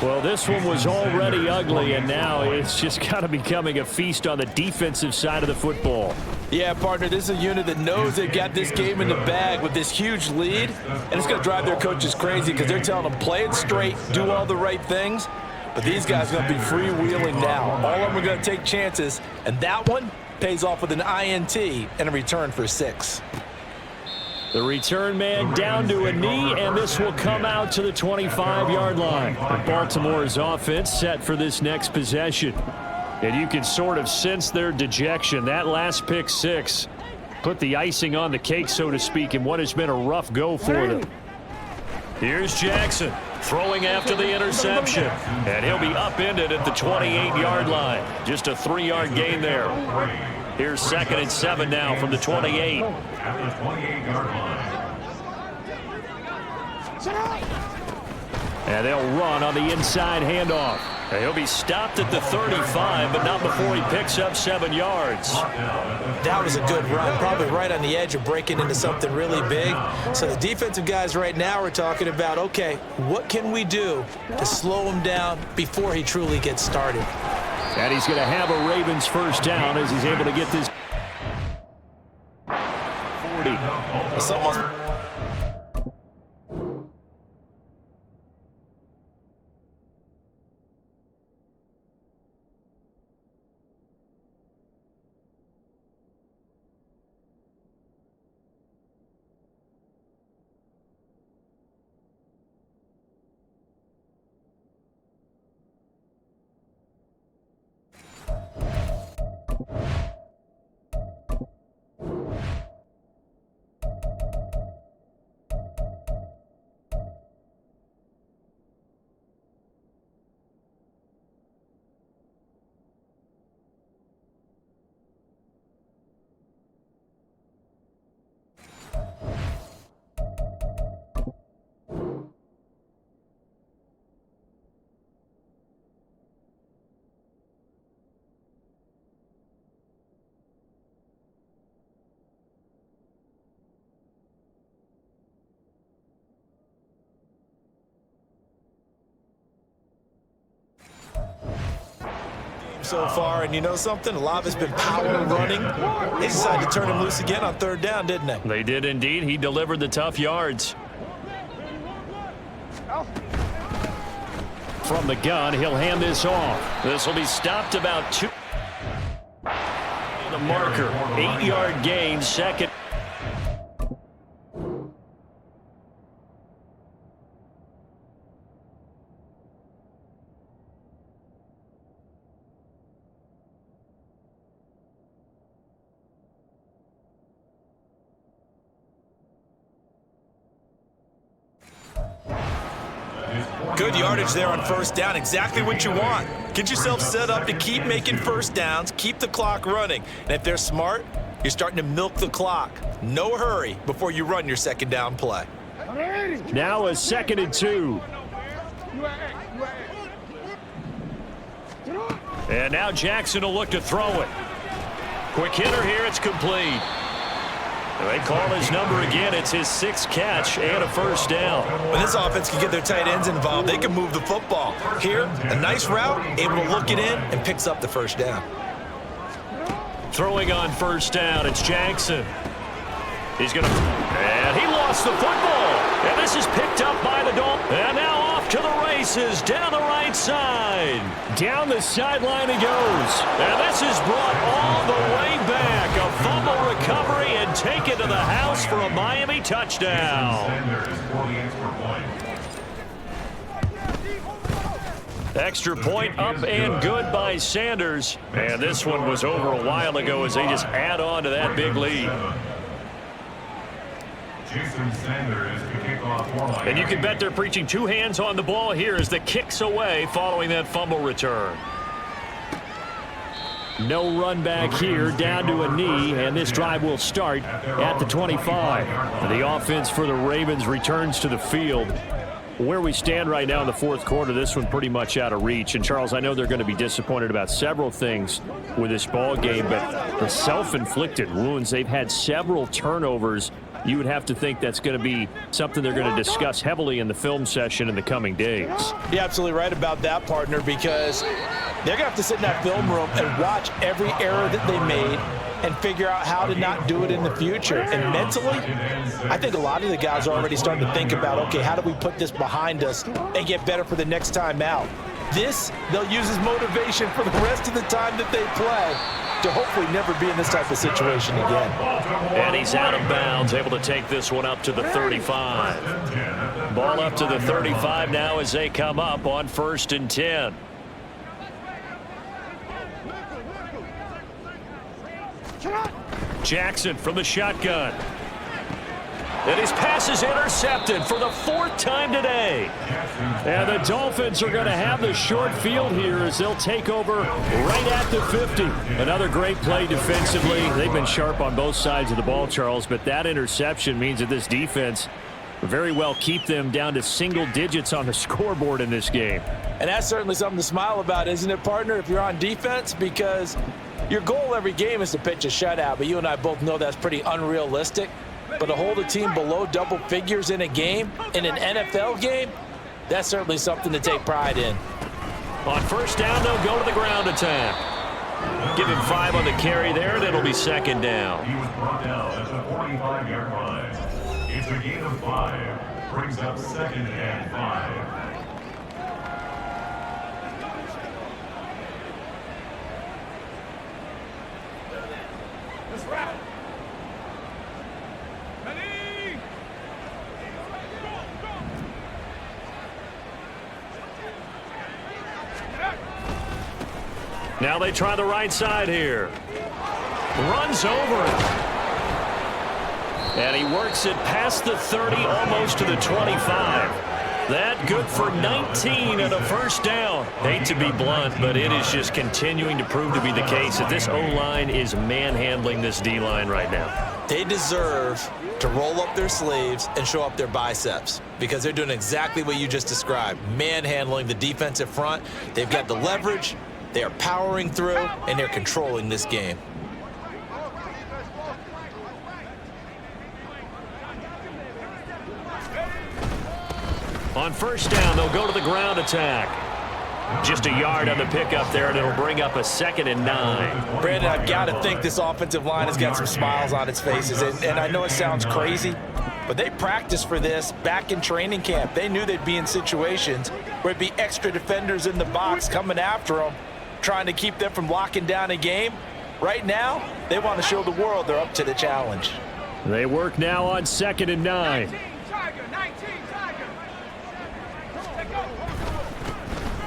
Well, this one was already ugly, and now it's just kind of becoming a feast on the defensive side of the football. Yeah, partner, this is a unit that knows they've got this game in the bag with this huge lead, and it's going to drive their coaches crazy because they're telling them play it straight, do all the right things, but these guys are going to be freewheeling now. All of them are going to take chances, and that one pays off with an INT and a return for 6. The return man down to a knee, and this will come out to the 25-yard line. Baltimore's offense set for this next possession. And you can sort of sense their dejection. That last pick 6 put the icing on the cake, so to speak, in what has been a rough go for them. Here's Jackson throwing after the interception. And he'll be upended at the 28-yard line. Just a 3-yard gain there. Here's 2nd and 7 now from the 28. At the 28-yard line. And they'll run on the inside handoff. And he'll be stopped at the 35, but not before he picks up 7 yards. That was a good run, probably right on the edge of breaking into something really big. So the defensive guys right now are talking about, okay, what can we do to slow him down before he truly gets started? And he's going to have a Ravens first down as he's able to get this 40. It's almost... so far, and you know something? A lot of it's been power running. They decided to turn him loose again on 3rd down, didn't they? They did indeed. He delivered the tough yards. From the gun, he'll hand this off. This will be stopped about 2. The marker, 8-yard gain, 2nd. Good yardage there on 1st down. Exactly what you want. Get yourself set up to keep making 1st downs, keep the clock running. And if they're smart, you're starting to milk the clock. No hurry before you run your 2nd down play. Now a 2nd and 2. And now Jackson will look to throw it. Quick hitter here. It's complete. They call his number again. It's his 6th catch and a 1st down. When this offense can get their tight ends involved, they can move the football. Here, a nice route, able to look it in, and picks up the 1st down. Throwing on 1st down, it's Jackson. He's going to... And he lost the football. And this is picked up by the Dolphins. And now off to the races down the right side. Down the sideline he goes. And this is brought all the way back. A fumble recovery and taken to the house for a Miami touchdown. Extra point up and good by Sanders. And this one was over a while ago as they just add on to that big lead. And you can bet they're preaching two hands on the ball here as the kick's away following that fumble return. No run back here, down to a knee, and this drive will start at the 25. The offense for the Ravens returns to the field. Where we stand right now in the fourth quarter, this one pretty much out of reach. And, Charles, I know they're going to be disappointed about several things with this ball game, but the self-inflicted wounds, they've had several turnovers. You would have to think that's going to be something they're going to discuss heavily in the film session in the coming days. You're absolutely right about that, partner, because they're going to have to sit in that film room and watch every error that they made and figure out how to not do it in the future. And mentally, I think a lot of the guys are already starting to think about, okay, how do we put this behind us and get better for the next time out? This, they'll use as motivation for the rest of the time that they play to hopefully never be in this type of situation again. And he's out of bounds, able to take this one up to the 35. Ball up to the 35 now as they come up on 1st and 10. Jackson from the shotgun. And his pass is intercepted for the 4th time today. And the Dolphins are going to have the short field here as they'll take over right at the 50. Another great play defensively. They've been sharp on both sides of the ball, Charles, but that interception means that this defense very well keep them down to single digits on the scoreboard in this game. And that's certainly something to smile about, isn't it, partner, if you're on defense? Because your goal every game is to pitch a shutout, but you and I both know that's pretty unrealistic. But to hold a team below double figures in a game, in an NFL game, that's certainly something to take pride in. On 1st down, they'll go to the ground attack. Give him 5 on the carry there, and it'll be 2nd down. He was brought down at the 45-yard line. It's a gain of 5. Brings up 2nd and 5. Now they try the right side here. Runs over it. And he works it past the 30, almost to the 25. That good for 19 and a 1st down. Hate to be blunt, but it is just continuing to prove to be the case that this O-line is manhandling this D-line right now. They deserve to roll up their sleeves and show up their biceps because they're doing exactly what you just described, manhandling the defensive front. They've got the leverage. They are powering through, and they're controlling this game. On 1st down, they'll go to the ground attack. Just a yard on the pickup there, and it'll bring up a 2nd and 9. Brandon, I've got to think this offensive line has got some smiles on its faces, and I know it sounds crazy, but they practiced for this back in training camp. They knew they'd be in situations where it'd be extra defenders in the box coming after them, trying to keep them from locking down a game. Right now, they want to show the world they're up to the challenge. They work now on 2nd and 9.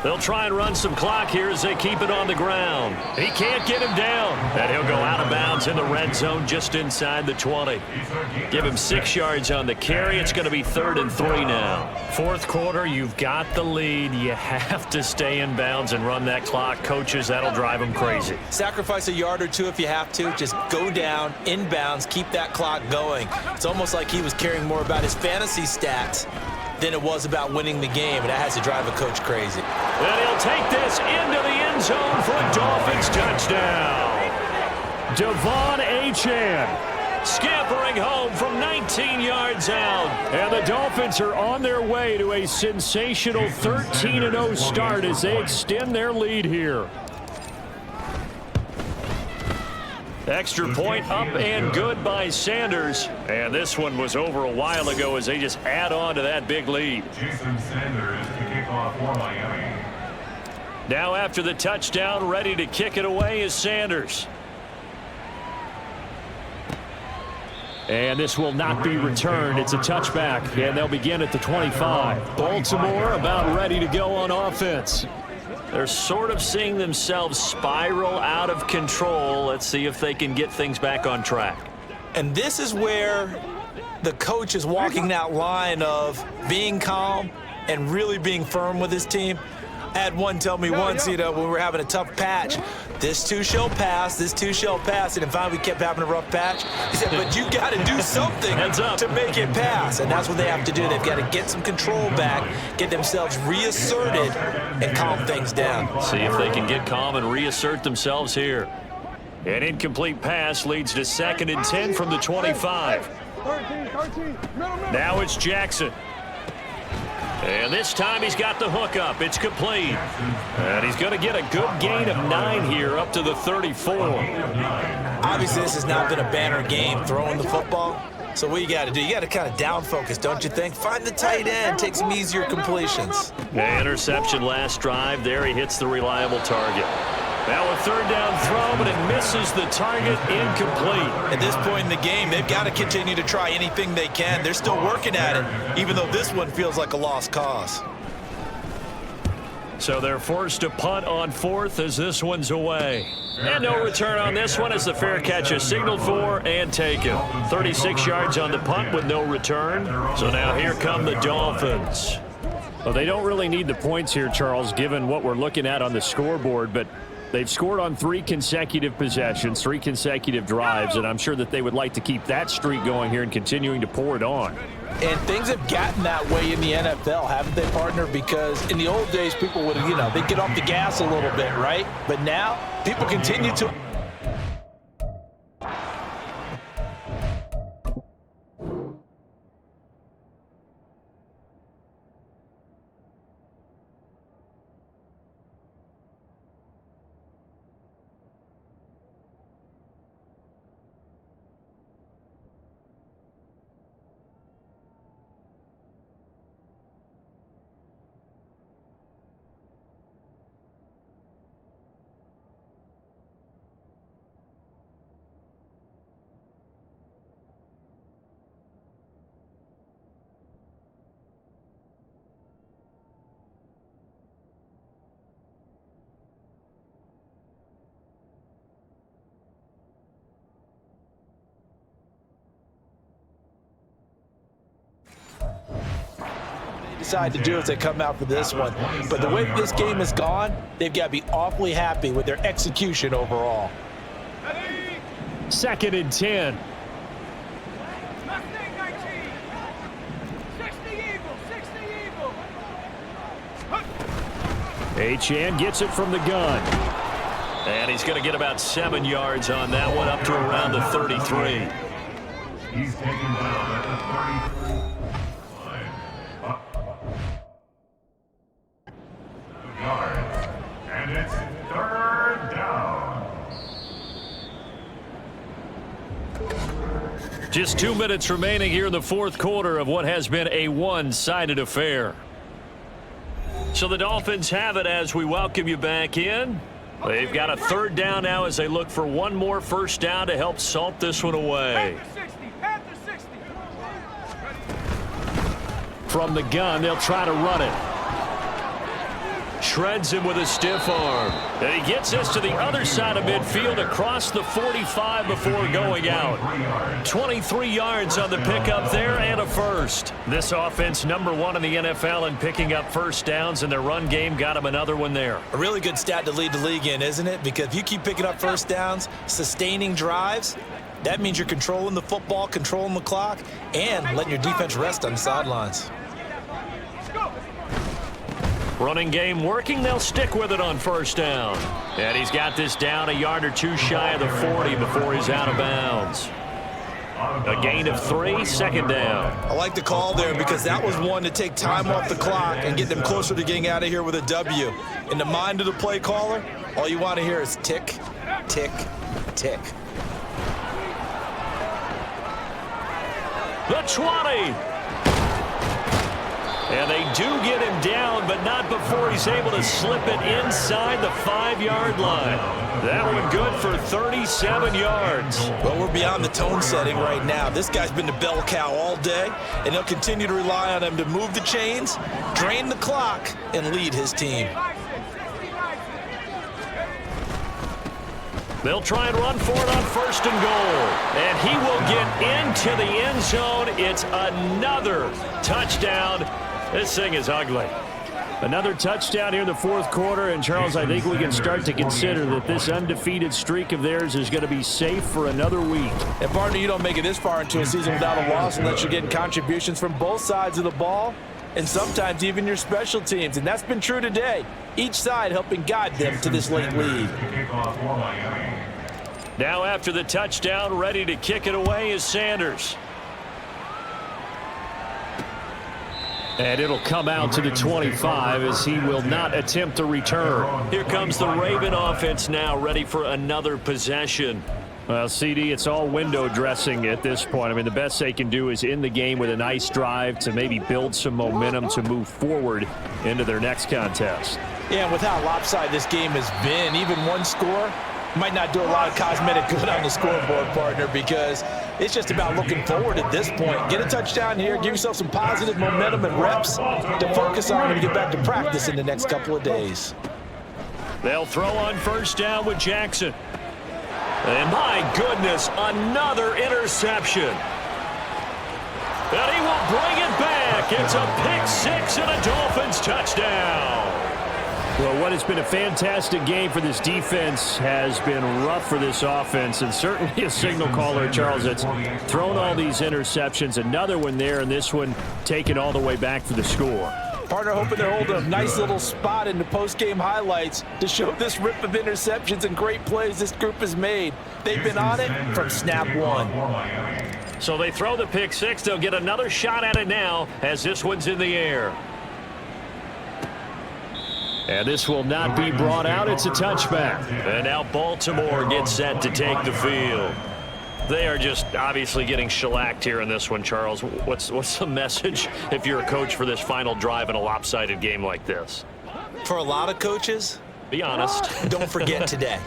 They'll try and run some clock here as they keep it on the ground. He can't get him down. And he'll go out of bounds in the red zone just inside the 20. Give him 6 yards on the carry. It's going to be 3rd and 3 now. 4th quarter, you've got the lead. You have to stay in bounds and run that clock. Coaches, that'll drive them crazy. Sacrifice a yard or 2 if you have to. Just go down, in bounds, keep that clock going. It's almost like he was caring more about his fantasy stats than it was about winning the game, and that has to drive a coach crazy. And he'll take this into the end zone for a Dolphins touchdown. Devon Achane scampering home from 19 yards out. And the Dolphins are on their way to a sensational 13-0 start as they extend their lead here. Extra point up and good by Sanders. And this one was over a while ago as they just add on to that big lead. Jason Sanders to kick off for Miami. Now after the touchdown, ready to kick it away is Sanders. And this will not be returned. It's a touchback, and they'll begin at the 25. Baltimore about ready to go on offense. They're sort of seeing themselves spiral out of control. Let's see if they can get things back on track. And this is where the coach is walking that line of being calm and really being firm with his team. I had one tell me once, when we were having a tough patch, this too shall pass, this too shall pass. And finally we kept having a rough patch. He said, but you got to do something to make it pass. And that's what they have to do. They've got to get some control back, get themselves reasserted, and calm things down. See if they can get calm and reassert themselves here. An incomplete pass leads to 2nd and 10 from the 25. 13, middle. Now it's Jackson. And this time he's got the hook up. It's complete. And he's going to get a good gain of 9 here up to the 34. Obviously, this has not been a banner game throwing the football. So what you got to do, you got to kind of down focus, don't you think? Find the tight end, take some easier completions. Interception last drive. There he hits the reliable target. Now a 3rd down throw, but it misses the target, incomplete. At this point in the game, they've got to continue to try anything they can. They're still working at it, even though this one feels like a lost cause. So they're forced to punt on 4th as this one's away. And no return on this one as the fair catch is signaled for and taken. 36 yards on the punt with no return. So now here come the Dolphins. Well, they don't really need the points here, Charles, given what we're looking at on the scoreboard, but they've scored on 3 consecutive possessions, 3 consecutive drives, and I'm sure that they would like to keep that streak going here and continuing to pour it on. And things have gotten that way in the NFL, haven't they, partner? Because in the old days, people would, they'd get off the gas a little bit, right? But now, people continue to... decide to do as they come out for this one. But the way this game has gone, they've got to be awfully happy with their execution overall. 2nd and 10. Achane gets it from the gun. And he's going to get about 7 yards on that one, up to around the 33. He's taken down at the 33 line. Yards. And it's 3rd down. Just 2 minutes remaining here in the 4th quarter of what has been a one-sided affair. So the Dolphins have it as we welcome you back in. They've got a 3rd down now as they look for one more first down to help salt this one away. From the gun, they'll try to run it. Shreds him with a stiff arm. And he gets us to the other side of midfield across the 45 before going out. 23 yards on the pickup there and a first. This offense #1 in the NFL in picking up first downs, and their run game got him another one there. A really good stat to lead the league in, isn't it? Because if you keep picking up first downs, sustaining drives, that means you're controlling the football, controlling the clock, and letting your defense rest on the sidelines. Running game working. They'll stick with it on first down. And he's got this down a yard or two shy of the 40 before he's out of bounds. A gain of 3, 2nd down. I like the call there because that was one to take time off the clock and get them closer to getting out of here with a W. In the mind of the play caller, all you want to hear is tick, tick, tick. The 20. And they do get him down, but not before he's able to slip it inside the 5-yard line. That one good for 37 yards. Well, we're beyond the tone setting right now. This guy's been the bell cow all day, and they'll continue to rely on him to move the chains, drain the clock, and lead his team. They'll try and run for it on 1st and goal. And he will get into the end zone. It's another touchdown. This thing is ugly. Another touchdown here in the fourth quarter, and Charles, I think we can start to consider that this undefeated streak of theirs is going to be safe for another week. And partner, you don't make it this far into a season without a loss unless you're getting contributions from both sides of the ball and sometimes even your special teams, and that's been true today. Each side helping guide them to this late lead. Now after the touchdown, ready to kick it away is Sanders. And it'll come out to the 25 as he will not attempt to return. Here comes the Raven offense now, ready for another possession. Well, CD, it's all window dressing at this point. I mean, the best they can do is in the game with a nice drive to maybe build some momentum to move forward into their next contest. Yeah, and with how lopsided this game has been, even one score might not do a lot of cosmetic good on the scoreboard, partner, because it's just about looking forward at this point. Get a touchdown here, give yourself some positive momentum and reps to focus on and get back to practice in the next couple of days. They'll throw on 1st down with Jackson. And my goodness, another interception. And he will bring it back. It's a pick-6 and a Dolphins touchdown. Well, what has been a fantastic game for this defense has been rough for this offense, and certainly a signal caller, Charles, that's thrown all these interceptions. Another one there, and this one taken all the way back for the score. Partner hoping they're holding a nice little spot in the post-game highlights to show this rip of interceptions and great plays this group has made. They've been on it from snap one. So they throw the pick-6. They'll get another shot at it now as this one's in the air. And this will not be brought out. It's a touchback. And now Baltimore gets set to take the field. They are just obviously getting shellacked here in this one, Charles. What's the message if you're a coach for this final drive in a lopsided game like this? For a lot of coaches, be honest. Don't forget today.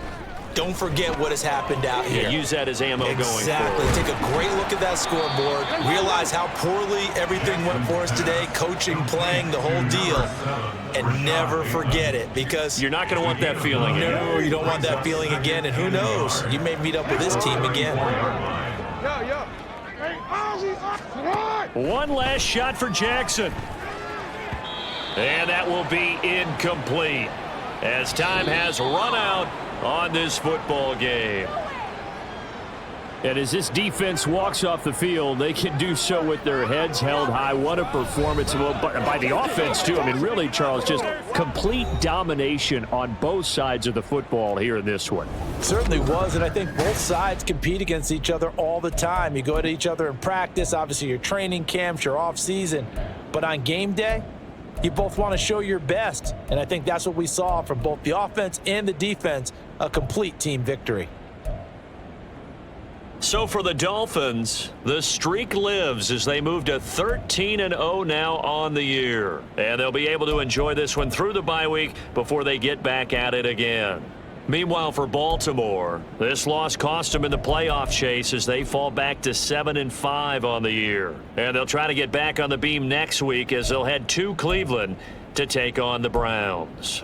Don't forget what has happened out here. Yeah, use that as ammo going forward. Exactly. Take a great look at that scoreboard. Realize how poorly everything went for us today, coaching, playing, the whole deal. And never forget it, because you're not going to want that feeling again. No, you don't want that feeling again. And who knows? You may meet up with this team again. One last shot for Jackson. And that will be incomplete as time has run out on this football game. And as this defense walks off the field, they can do so with their heads held high. What a performance by the offense, too. I mean, really, Charles, just complete domination on both sides of the football here in this one. Certainly was, and I think both sides compete against each other all the time. You go to each other in practice, obviously your training camps, your off-season. But on game day, you both want to show your best, and I think that's what we saw from both the offense and the defense, a complete team victory. So for the Dolphins, the streak lives as they move to 13-0 now on the year. And they'll be able to enjoy this one through the bye week before they get back at it again. Meanwhile, for Baltimore, this loss cost them in the playoff chase as they fall back to 7-5 on the year. And they'll try to get back on the beam next week as they'll head to Cleveland to take on the Browns.